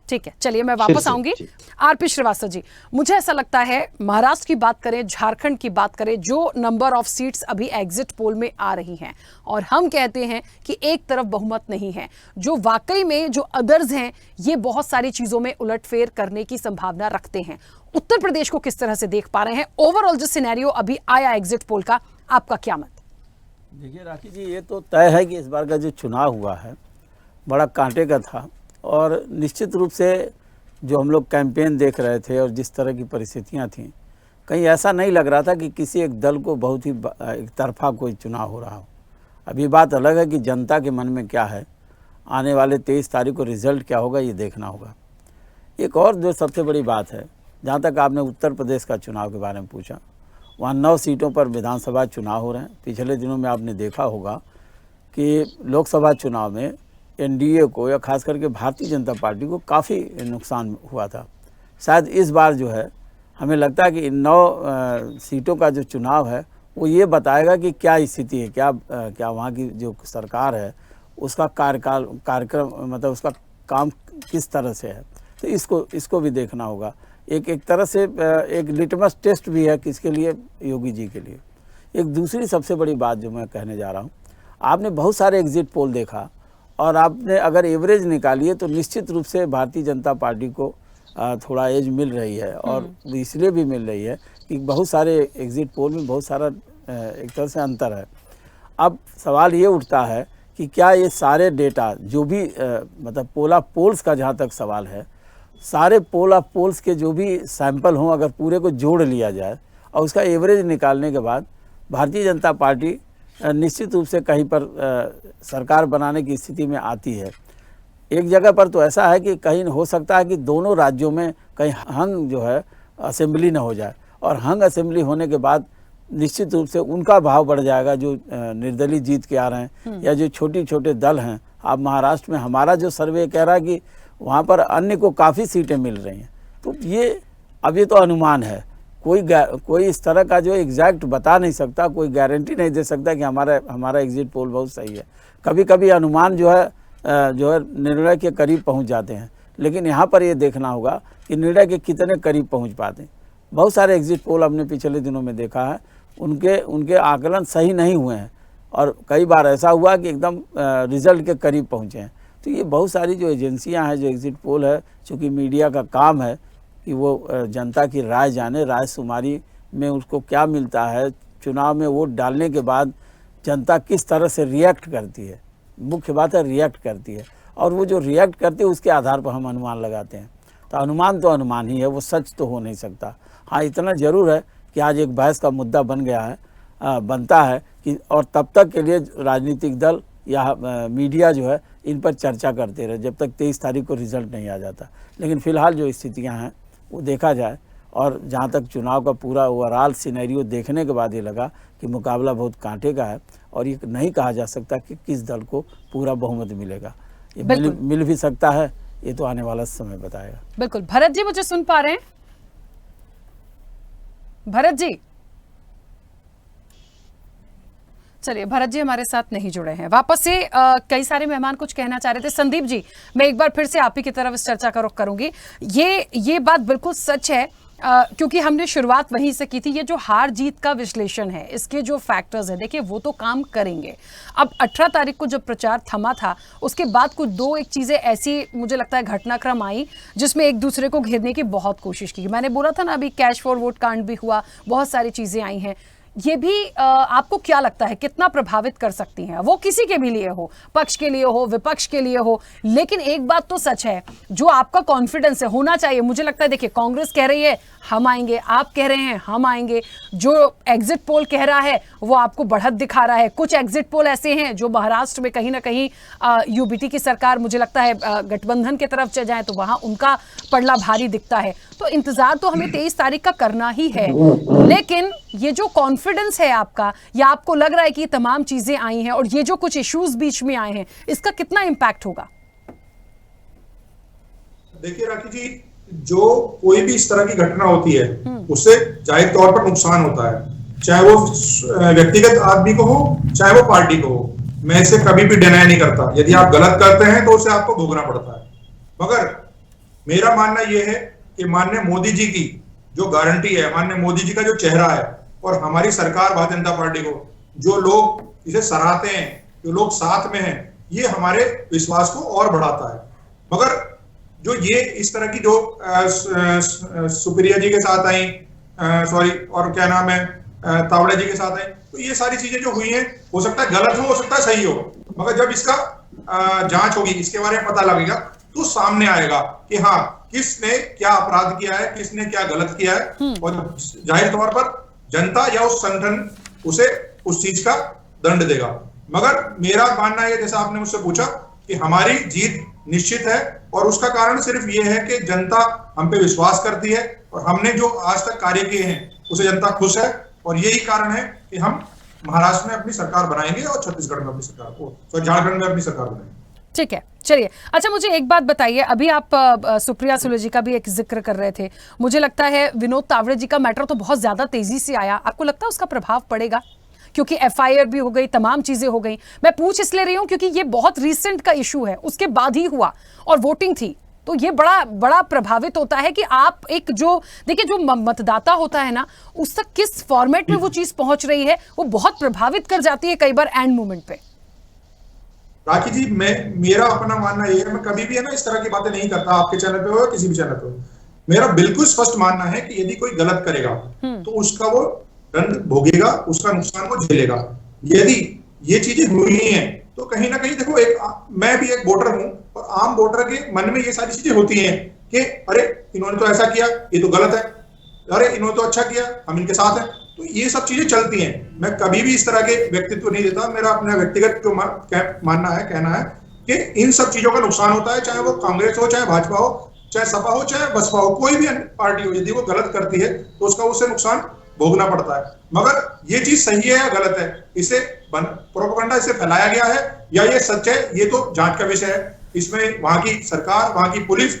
ठीक है, चलिए मैं वापस आऊंगी। आरपी श्रीवास्तव जी, मुझे ऐसा लगता है महाराष्ट्र की बात करें, झारखंड की बात करें, जो नंबर ऑफ सीट्स अभी एग्जिट पोल में आ रही हैं और हम कहते हैं कि एक तरफ बहुमत नहीं है, जो वाकई में जो अदर्स हैं ये बहुत सारी चीजों में उलटफेर करने की संभावना रखते हैं। उत्तर प्रदेश को किस तरह से देख पा रहे हैं? ओवरऑल जो सिनेरियो अभी आया एग्जिट पोल का, आपका क्या मत? देखिए राखी जी, ये तो तय है कि इस बार का जो चुनाव हुआ है बड़ा कांटे का था और निश्चित रूप से जो हम लोग कैंपेन देख रहे थे और जिस तरह की परिस्थितियां थीं, कहीं ऐसा नहीं लग रहा था कि किसी एक दल को बहुत ही एक तरफा कोई चुनाव हो रहा हो। अभी बात अलग है कि जनता के मन में क्या है, आने वाले 23 तारीख को रिजल्ट क्या होगा ये देखना होगा। एक और जो सबसे बड़ी बात है, जहाँ तक आपने उत्तर प्रदेश का चुनाव के बारे में पूछा, वहाँ 9 सीटों पर विधानसभा चुनाव हो रहे हैं। पिछले दिनों में आपने देखा होगा कि लोकसभा चुनाव में एनडीए को या खास करके भारतीय जनता पार्टी को काफ़ी नुकसान हुआ था। शायद इस बार जो है हमें लगता है कि इन 9 सीटों का जो चुनाव है वो ये बताएगा कि क्या स्थिति है, क्या वहाँ की जो सरकार है उसका कार्यक्रम मतलब उसका काम किस तरह से है। तो इसको भी देखना होगा। एक तरह से एक लिटमस टेस्ट भी है किसके लिए, योगी जी के लिए। एक दूसरी सबसे बड़ी बात जो मैं कहने जा रहा हूँ, आपने बहुत सारे एग्जिट पोल देखा और आपने अगर एवरेज निकाली है तो निश्चित रूप से भारतीय जनता पार्टी को थोड़ा एज मिल रही है और इसलिए भी मिल रही है कि बहुत सारे एग्जिट पोल में बहुत सारा एक तरह से अंतर है। अब सवाल ये उठता है कि क्या ये सारे डेटा जो भी मतलब पोल्स का जहाँ तक सवाल है, सारे पोल्स के जो भी सैंपल हों अगर पूरे को जोड़ लिया जाए और उसका एवरेज निकालने के बाद भारतीय जनता पार्टी निश्चित रूप से कहीं पर सरकार बनाने की स्थिति में आती है। एक जगह पर तो ऐसा है कि कहीं हो सकता है कि दोनों राज्यों में कहीं हंग जो है असेंबली न हो जाए और हंग असेंबली होने के बाद निश्चित रूप से उनका भाव बढ़ जाएगा जो निर्दलीय जीत के आ रहे हैं या जो छोटे कोटे दल हैं। अब महाराष्ट्र में हमारा जो सर्वे कह रहा है कि वहाँ पर अन्य को काफ़ी सीटें मिल रही हैं। तो ये अब ये तो अनुमान है, कोई इस तरह का जो एग्जैक्ट बता नहीं सकता, कोई गारंटी नहीं दे सकता कि हमारा एग्जिट पोल बहुत सही है। कभी कभी अनुमान जो है निर्णय के करीब पहुंच जाते हैं, लेकिन यहाँ पर ये देखना होगा कि निर्णय के कितने करीब पहुंच पाते हैं। बहुत सारे एग्जिट पोल हमने पिछले दिनों में देखा है, उनके आकलन सही नहीं हुए हैं और कई बार ऐसा हुआ कि एकदम रिजल्ट के करीब पहुँचे हैं। तो ये बहुत सारी जो एजेंसियाँ हैं, जो एग्जिट पोल है, चूँकि मीडिया का काम है कि वो जनता की राय जाने, राय शुमारी में उसको क्या मिलता है, चुनाव में वोट डालने के बाद जनता किस तरह से रिएक्ट करती है, मुख्य बात है रिएक्ट करती है, और वो जो रिएक्ट करती है उसके आधार पर हम अनुमान लगाते हैं। तो अनुमान ही है, वो सच तो हो नहीं सकता। हाँ, इतना ज़रूर है कि आज एक बहस का मुद्दा बनता है कि और तब तक के लिए राजनीतिक दल या मीडिया जो है इन पर चर्चा करते रहे जब तक 23 तारीख को रिजल्ट नहीं आ जाता। लेकिन फ़िलहाल जो स्थितियाँ हैं वो देखा जाए, और जहाँ तक चुनाव का पूरा ओवरऑल सिनेरियो देखने के बाद ये लगा कि मुकाबला बहुत कांटे का है और ये नहीं कहा जा सकता कि किस दल को पूरा बहुमत मिलेगा। ये मिल भी सकता है, ये तो आने वाला समय बताएगा। बिल्कुल। भरत जी, मुझे सुन पा रहे हैं? भरत जी, चलिए, भरत जी हमारे साथ नहीं जुड़े हैं। वापस से कई सारे मेहमान कुछ कहना चाह रहे थे। संदीप जी, मैं एक बार फिर से आप ही की तरफ इस चर्चा का रुख करूंगी। ये बात बिल्कुल सच है, क्योंकि हमने शुरुआत वहीं से की थी। ये जो हार जीत का विश्लेषण है, इसके जो फैक्टर्स है, देखिए वो तो काम करेंगे। अब 18 तारीख को जब प्रचार थमा था, उसके बाद कुछ दो एक चीज़ें ऐसी मुझे लगता है घटनाक्रम आई जिसमें एक दूसरे को घेरने की बहुत कोशिश की। मैंने बोला था ना, अभी कैश फॉर वोट कांड भी हुआ, बहुत सारी चीज़ें आई हैं। ये भी आपको क्या लगता है कितना प्रभावित कर सकती हैं? वो किसी के भी लिए हो, पक्ष के लिए हो, विपक्ष के लिए हो, लेकिन एक बात तो सच है, जो आपका कॉन्फिडेंस है होना चाहिए। मुझे लगता है, देखिए, कांग्रेस कह रही है हम आएंगे, आप कह रहे हैं हम आएंगे, जो एग्जिट पोल कह रहा है वो आपको बढ़त दिखा रहा है। कुछ एग्जिट पोल ऐसे हैं जो महाराष्ट्र में कहीं ना कहीं यूबीटी की सरकार, मुझे लगता है गठबंधन की तरफ चले जाए तो वहां उनका पड़ला भारी दिखता है। तो इंतजार तो हमें 23 तारीख का करना ही है, लेकिन ये जो कॉन्फिडेंस है आपका, या आपको लग रहा है कि ये तमाम चीजें आई हैं और ये जो कुछ इश्यूज बीच में आए हैं, इसका कितना इम्पैक्ट होगा? देखिए राखी जी, जो कोई भी इस तरह की घटना होती है उससे जाहिर तौर पर नुकसान होता है, चाहे वो व्यक्तिगत आदमी को हो, चाहे वो पार्टी को हो। मैं इसे कभी भी डिनाई नहीं करता। यदि आप गलत करते हैं तो उसे आपको भोगना पड़ता है, मगर मेरा मानना यह है कि माननीय मोदी जी की जो गारंटी है, माननीय मोदी जी का जो चेहरा है और हमारी सरकार भारतीय जनता पार्टी को जो लोग इसे सराहते हैं, जो लोग साथ में हैं, ये हमारे विश्वास को और बढ़ाता है। मगर जो ये इस तरह की जो सुप्रिया जी के साथ आई, और क्या नाम है, तावड़े जी के साथ आई, तो ये सारी चीजें जो हुई हैं, हो सकता है गलत हो सकता है सही हो, मगर जब इसका जांच होगी, इसके बारे में पता लगेगा, तो सामने आएगा कि हाँ किसने क्या अपराध किया है, किसने क्या गलत किया है, और जाहिर तौर पर जनता या उस संगठन उसे उस चीज का दंड देगा। मगर मेरा मानना है, जैसा आपने मुझसे पूछा, कि हमारी जीत निश्चित है और उसका कारण सिर्फ ये है कि जनता हम पे विश्वास करती है और हमने जो आज तक कार्य किए हैं उसे जनता खुश है, और यही कारण है कि हम महाराष्ट्र में अपनी सरकार बनाएंगे और छत्तीसगढ़ में अपनी सरकार को, झारखंड में अपनी सरकार बनाएंगे। ठीक है, चलिए। अच्छा, मुझे एक बात बताइए, अभी आप सुप्रिया सुले जी का भी एक जिक्र कर रहे थे, मुझे लगता है विनोद तावड़े जी का मैटर तो बहुत ज्यादा तेजी से आया, आपको लगता है उसका प्रभाव पड़ेगा? क्योंकि एफआईआर भी हो गई, तमाम चीजें हो गई। मैं पूछ इसलिए रही हूं क्योंकि ये बहुत रीसेंट का इशू है, उसके बाद ही हुआ और वोटिंग थी, तो ये बड़ा प्रभावित होता है कि आप एक जो देखिए जो मतदाता होता है ना, उस तक किस फॉर्मेट में वो चीज पहुंच रही है, वो बहुत प्रभावित कर जाती है कई बार एंड मोमेंट पे। राखी जी, मेरा अपना मानना ये है, मैं कभी भी है ना इस तरह की बातें नहीं करता, आपके चैनल पे हो या किसी भी चैनल पे हो। मेरा बिल्कुल स्पष्ट मानना है कि यदि कोई गलत करेगा तो उसका वो दंड भोगेगा, उसका नुकसान वो झेलेगा। यदि ये चीजें हुई हैं तो कहीं ना कहीं देखो, मैं भी एक वोटर हूं और आम वोटर के मन में ये सारी चीजें होती हैं कि अरे इन्होंने तो ऐसा किया, ये तो गलत है, अरे इन्होंने तो अच्छा किया, हम इनके साथ हैं, तो ये सब चीजें चलती हैं। मैं कभी भी इस तरह के व्यक्तित्व नहीं देता। मेरा अपना व्यक्तिगत जो मानना है, कहना है कि इन सब चीजों का नुकसान होता है, चाहे वो कांग्रेस हो, चाहे भाजपा हो, चाहे सपा हो, चाहे बसपा हो, कोई भी पार्टी हो, यदि वो गलत करती है तो उसका उससे नुकसान भोगना पड़ता है। मगर ये चीज सही है या गलत है, इसे प्रोपेगेंडा इसे फैलाया गया है या ये सच है, ये तो जांच का विषय है। इसमें वहां की सरकार, वहां की पुलिस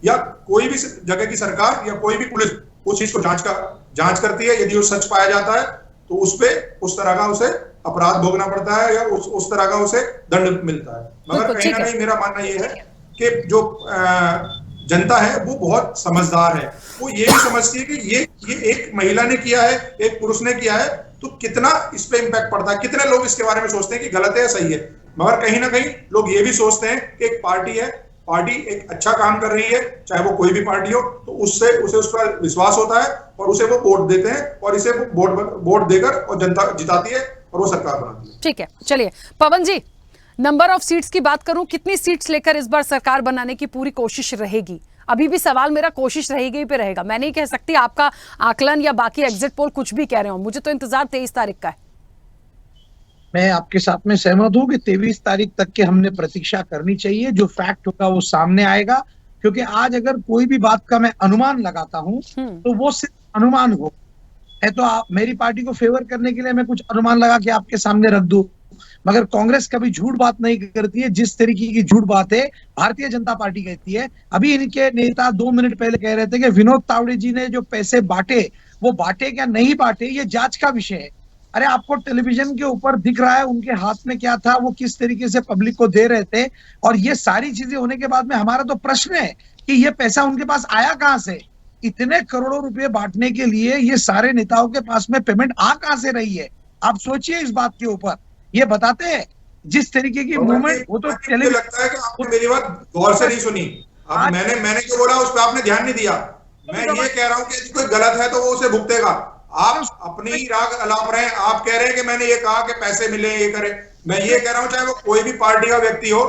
या कोई भी जगह की सरकार या कोई भी पुलिस उस चीज को जांच करती है। यदि वो सच पाया जाता है तो उस तरह का उसे अपराध भोगना पड़ता है या उस तरह का उसे दंड मिलता है। मगर कहीं ना कहीं मेरा मानना यह है कि जो जनता है वो बहुत समझदार है, वो ये भी समझती है कि ये एक महिला ने किया है, एक पुरुष ने किया है, तो कितना इस पे इम्पैक्ट पड़ता है, कितने लोग इसके बारे में सोचते हैं कि गलत है या सही है। मगर कहीं ना कहीं लोग ये भी सोचते हैं कि एक पार्टी है, पार्टी एक अच्छा काम कर रही है, चाहे वो कोई भी पार्टी हो, तो उसे उसका विश्वास होता है और उसे वो वोट देते हैं और इसे वो वोट देकर और जनता जिताती है और वो सरकार बनाती है। ठीक है, चलिए पवन जी, नंबर ऑफ सीट्स की बात करूं, कितनी सीट्स लेकर इस बार सरकार बनाने की पूरी कोशिश रहेगी? अभी भी सवाल मेरा कोशिश रहेगी पे रहेगा, मैं नहीं कह सकती आपका आकलन या बाकी एग्जिट पोल कुछ भी कह रहे हो, मुझे तो इंतजार 23 तारीख का है। मैं आपके साथ में सहमत हूं कि 23 तारीख तक के हमने प्रतीक्षा करनी चाहिए, जो फैक्ट होगा वो सामने आएगा। क्योंकि आज अगर कोई भी बात का मैं अनुमान लगाता हूं तो वो सिर्फ अनुमान हो है, तो मेरी पार्टी को फेवर करने के लिए मैं कुछ अनुमान लगा के आपके सामने रख दूं, मगर कांग्रेस कभी झूठ बात नहीं करती है। जिस तरीके की झूठ बात है भारतीय जनता पार्टी कहती है। अभी इनके नेता 2 मिनट पहले कह रहे थे कि विनोद तावड़े जी ने जो पैसे बांटे, वो बांटे क्या नहीं बांटे ये जांच का विषय है। अरे आपको टेलीविजन के ऊपर दिख रहा है उनके हाथ में क्या था, वो किस तरीके से पब्लिक को दे रहे थे, और ये सारी चीजें होने के बाद में हमारा तो प्रश्न है कि ये पैसा उनके पास आया कहां से? इतने करोड़ों रुपए बांटने के लिए ये सारे नेताओं के पास में पेमेंट आ कहां से रही है? आप सोचिए इस बात के ऊपर। ये बताते हैं जिस तरीके की मूवमेंट, वो तो मुझे लगता है कि आपने मेरी बात गौर से नहीं सुनी। मैंने जो बोला उस पर आपने ध्यान नहीं दिया। मैं ये कह रहा हूं कि यदि कोई गलत है तो वो उसे भुगतेगा। आप अपनी राग अलाप रहे हैं, आप कह रहे हैं कि मैंने ये कहा कि पैसे मिले, ये करे। मैं ये कह रहा हूं चाहे वो कोई भी पार्टी का व्यक्ति हो,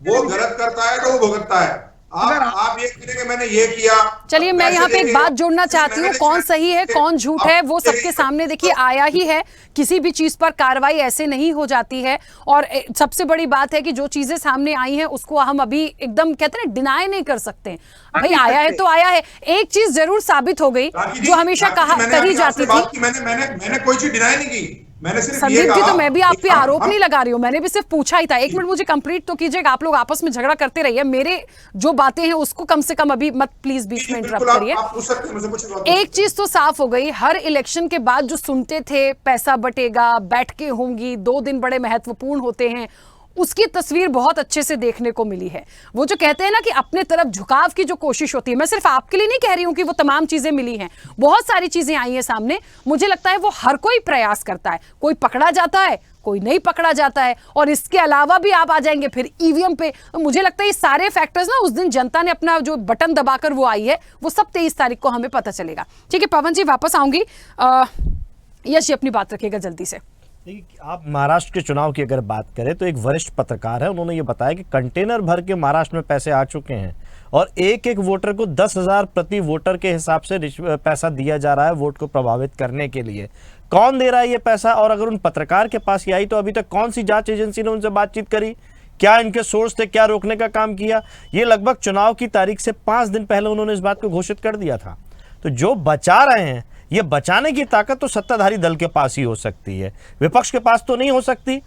वो गलत करता है तो वो भुगतता है। आप ये कह रहे कि मैंने ये किया। चलिए मैं यहाँ पे एक बात जोड़ना चाहती हूँ, कौन सही है कौन झूठ है वो सबके सामने देखिए आया ही है। किसी भी चीज पर कार्रवाई ऐसे नहीं हो जाती है, और सबसे बड़ी बात है कि जो चीजें सामने आई हैं उसको हम अभी एकदम कहते हैं डिनाई नहीं कर सकते। भाई आया है तो आया है। एक चीज जरूर साबित हो गई जो हमेशा कही जाती थी। मैंने कोई चीज डिनाई नहीं की, मैंने सिर्फ संदीप जी, तो मैं भी आप पे आरोप नहीं लगा रही हूँ, मैंने भी सिर्फ पूछा ही था। एक मिनट मुझे कंप्लीट तो कीजिएगा, आप लोग आपस में झगड़ा करते रहिए, मेरे जो बातें हैं उसको कम से कम अभी मत प्लीज बीच में इंटरप्ट करिए। एक चीज तो साफ हो गई, हर इलेक्शन के बाद जो सुनते थे पैसा बटेगा, बैठकें होंगी, 2 दिन बड़े महत्वपूर्ण होते हैं, उसकी तस्वीर बहुत अच्छे से देखने को मिली है। वो जो कहते हैं ना कि अपने तरफ झुकाव की जो कोशिश होती है, मैं सिर्फ आपके लिए नहीं कह रही हूं कि वो तमाम चीजें मिली हैं, बहुत सारी चीजें आई हैं सामने। मुझे लगता है वो हर कोई प्रयास करता है, कोई पकड़ा जाता है, कोई नहीं पकड़ा जाता है, और इसके अलावा भी आप आ जाएंगे फिर ईवीएम पे। मुझे लगता है ये सारे फैक्टर्स ना उस दिन जनता ने अपना जो बटन दबाकर वो आई है, वो सब 23 तारीख को हमें पता चलेगा। ठीक है पवन जी, वापस आऊंगी। यश जी अपनी बात रखिएगा जल्दी से। आप महाराष्ट्र के चुनाव की अगर बात करें तो एक वरिष्ठ पत्रकार है, उन्होंने ये बताया कि कंटेनर भर के महाराष्ट्र में पैसे आ चुके हैं और एक एक वोटर को 10,000 प्रति वोटर के हिसाब से पैसा दिया जा रहा है वोट को प्रभावित करने के लिए। कौन दे रहा है ये पैसा, और अगर उन पत्रकार के पास ये आई तो अभी तक कौन सी जांच एजेंसी ने उनसे बातचीत करी, क्या इनके सोर्स थे, क्या रोकने का काम किया? ये लगभग चुनाव की तारीख से 5 दिन पहले उन्होंने इस बात को घोषित कर दिया था। तो जो बचा रहे हैं, ये बचाने की ताकत तो सत्ताधारी दल के पास ही हो सकती है, विपक्ष के पास तो नहीं हो सकती।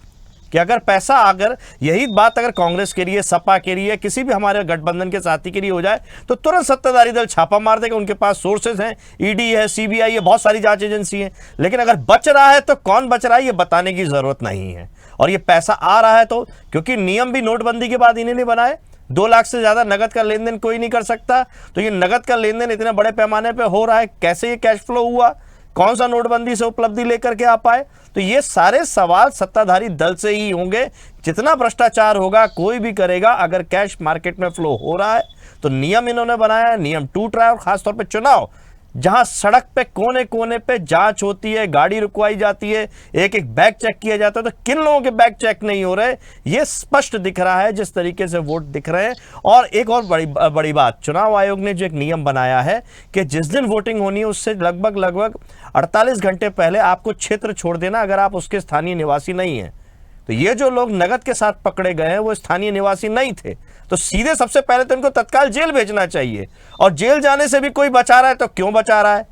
कि अगर पैसा, अगर यही बात अगर कांग्रेस के लिए, सपा के लिए, किसी भी हमारे गठबंधन के साथी के लिए हो जाए तो तुरंत सत्ताधारी दल छापा मार देगा, उनके पास सोर्सेज हैं, ईडी है, सीबीआई है, बहुत सारी जांच एजेंसी हैं। लेकिन अगर बच रहा है तो कौन बच रहा है ये बताने की जरूरत नहीं है। और ये पैसा आ रहा है तो, क्योंकि नियम भी नोटबंदी के बाद इन्हें नहीं बनाए, 2 लाख से ज्यादा नगद का लेन देन कोई नहीं कर सकता, तो ये नगद का लेन देन इतने बड़े पैमाने पे हो रहा है, कैसे ये कैश फ्लो हुआ, कौन सा नोटबंदी से उपलब्धि लेकर के आ पाए? तो ये सारे सवाल सत्ताधारी दल से ही होंगे। जितना भ्रष्टाचार होगा कोई भी करेगा, अगर कैश मार्केट में फ्लो हो रहा है तो नियम इन्होंने बनाया, नियम टूट रहा है। और खासतौर पे चुनाव, जहां सड़क पे कोने कोने पे जांच होती है, गाड़ी रुकवाई जाती है, एक एक बैग चेक किया जाता है, तो किन लोगों के बैग चेक नहीं हो रहे ये स्पष्ट दिख रहा है जिस तरीके से वोट दिख रहे हैं। और एक और बड़ी बात, चुनाव आयोग ने जो एक नियम बनाया है कि जिस दिन वोटिंग होनी है उससे लगभग 48 घंटे पहले आपको क्षेत्र छोड़ देना अगर आप उसके स्थानीय निवासी नहीं हैं। तो ये जो लोग नगद के साथ पकड़े गए हैं वो स्थानीय निवासी नहीं थे, तो सीधे सबसे पहले तो इनको तत्काल जेल भेजना चाहिए। और जेल जाने से भी कोई बचा रहा है तो क्यों बचा रहा है?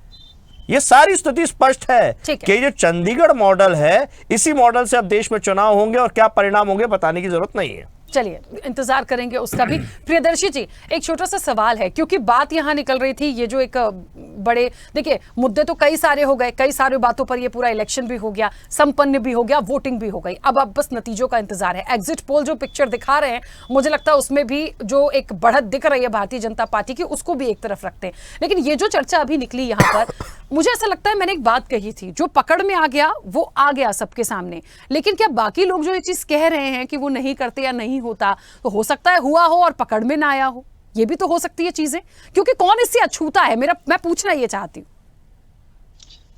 ये सारी स्थिति स्पष्ट है कि ये चंडीगढ़ मॉडल है, इसी मॉडल से अब देश में चुनाव होंगे और क्या परिणाम होंगे बताने की जरूरत नहीं है। चलिए इंतजार करेंगे उसका भी। प्रियदर्शी जी, एक छोटा सा सवाल है, क्योंकि बात यहां निकल रही थी, ये जो एक बड़े, देखिए मुद्दे तो कई सारे हो गए, कई सारी बातों पर ये पूरा इलेक्शन भी हो गया, संपन्न भी हो गया, वोटिंग भी हो गई, अब बस नतीजों का इंतजार है। एग्जिट पोल जो पिक्चर दिखा रहे हैं, मुझे लगता है उसमें भी जो एक बढ़त दिख रही है भारतीय जनता पार्टी की, उसको भी एक तरफ रखते हैं। लेकिन ये जो चर्चा अभी निकली यहाँ पर, मुझे ऐसा लगता है, मैंने एक बात कही थी, जो पकड़ में आ गया वो आ गया सबके सामने, लेकिन क्या बाकी लोग जो ये चीज कह रहे हैं कि वो नहीं करते या नहीं होता, तो हो सकता है हुआ हो और पकड़ में ना आया हो, ये भी तो हो सकती है चीजें, क्योंकि कौन इससे अछूता है, मैं पूछना ये चाहती हूँ।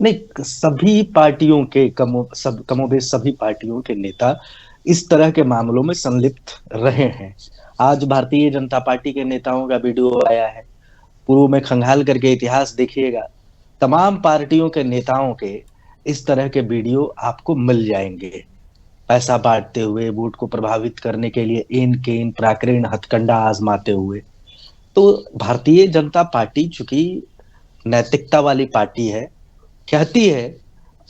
नहीं, सभी पार्टियों के कमोबेश सभी पार्टियों के नेता इस तरह के मामलों में संलिप्त रहे हैं। आज भारतीय जनता पार्टी के नेताओं का वीडियो आया है, पूर्व में खंगाल करके इतिहास देखिएगा, तमाम पार्टियों के नेताओं के इस तरह के वीडियो आपको मिल जाएंगे, पैसा बांटते हुए, वोट को प्रभावित करने के लिए इन केन प्राकृण हथकंडा आजमाते हुए। तो भारतीय जनता पार्टी चूंकि नैतिकता वाली पार्टी है, कहती है,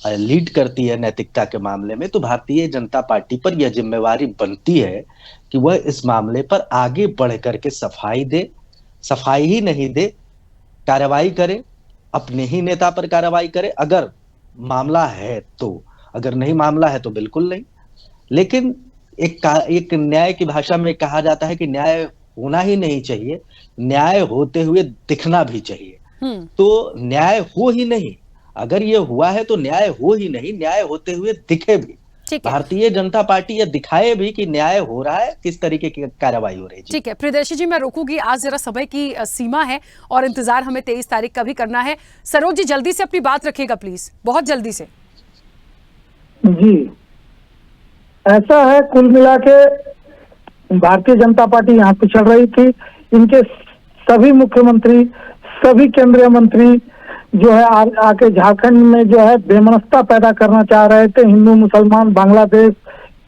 लीड करती है नैतिकता के मामले में, तो भारतीय जनता पार्टी पर यह जिम्मेवारी बनती है कि वह इस मामले पर आगे बढ़ करके सफाई दे, सफाई ही नहीं दे, कार्रवाई करे, अपने ही नेता पर कार्रवाई करे अगर मामला है तो, अगर नहीं मामला है तो बिल्कुल नहीं। लेकिन एक न्याय की भाषा में कहा जाता है कि न्याय होना ही नहीं चाहिए, न्याय होते हुए दिखना भी चाहिए। तो न्याय हो ही नहीं, अगर ये हुआ है तो न्याय हो ही नहीं, न्याय होते हुए दिखे भी। भारतीय जनता पार्टी ये दिखाए भी कि न्याय हो रहा है, किस तरीके की कार्रवाई हो रही है। ठीक है प्रियदर्शी जी, मैं रोकूंगी, आज जरा समय की सीमा है और इंतजार हमें 23 तारीख का भी करना है। सरोज जी जल्दी से अपनी बात रखिएगा प्लीज, बहुत जल्दी से। जी, ऐसा है, कुल मिला के भारतीय जनता पार्टी यहाँ पिछड़ रही थी। इनके सभी मुख्यमंत्री, सभी केंद्रीय मंत्री जो है आके झारखंड में जो है बेमनस्ता पैदा करना चाह रहे थे, हिंदू मुसलमान, बांग्लादेश,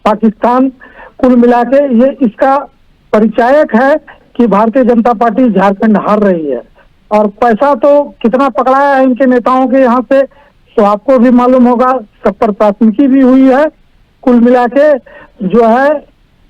पाकिस्तान, कुल मिला के ये इसका परिचायक है कि भारतीय जनता पार्टी झारखंड हार रही है। और पैसा तो कितना पकड़ाया है इनके नेताओं के यहाँ से तो आपको भी मालूम होगा, सब पर प्राथमिकी भी हुई है। कुल मिला के जो है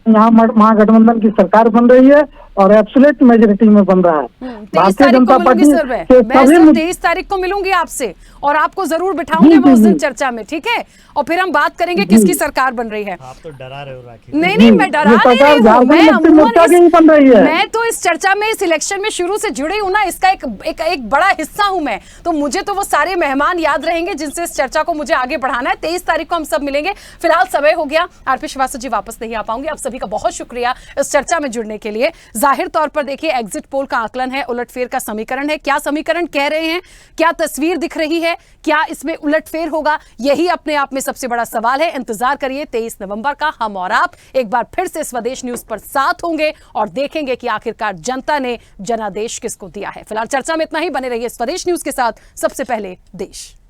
यहाँ महागठबंधन की सरकार बन रही है और एब्सोल्यूट मेजोरिटी में बन रहा है। 23 तारीख को मिलूंगी सर मैं सर 23 तारीख को मिलूंगी आपसे और आपको जरूर बिठाऊंगी मैं उस दिन चर्चा में, ठीक है? और फिर हम बात करेंगे किसकी सरकार बन रही है। आप तो डरा रहे हो राखी। नहीं मैं डरा नहीं रही हूँ, मैं अमूमन मैं तो इस चर्चा में, इस इलेक्शन में शुरू से जुड़ी हूँ ना, इसका एक बड़ा हिस्सा हूं मैं, तो मुझे तो वो सारे मेहमान याद रहेंगे जिनसे इस चर्चा को मुझे आगे बढ़ाना है। 23 तारीख को हम सब मिलेंगे। फिलहाल समय हो गया, आरपी श्रीवास्तव जी वापस नहीं आ पाऊंगी। आप सभी का बहुत शुक्रिया इस चर्चा में जुड़ने के लिए। जाहिर तौर पर देखिए एग्जिट पोल का आकलन है, उलटफेर का समीकरण है। क्या समीकरण कह रहे हैं, क्या तस्वीर दिख रही है, क्या इसमें उलटफेर होगा, यही अपने आप में सबसे बड़ा सवाल है। इंतजार करिए 23 नवंबर का। हम और आप एक बार फिर से स्वदेश न्यूज पर साथ होंगे और देखेंगे कि आखिरकार जनता ने जनादेश किसको दिया है। फिलहाल चर्चा में इतना ही। बने रहिए स्वदेश न्यूज के साथ। सबसे पहले देश।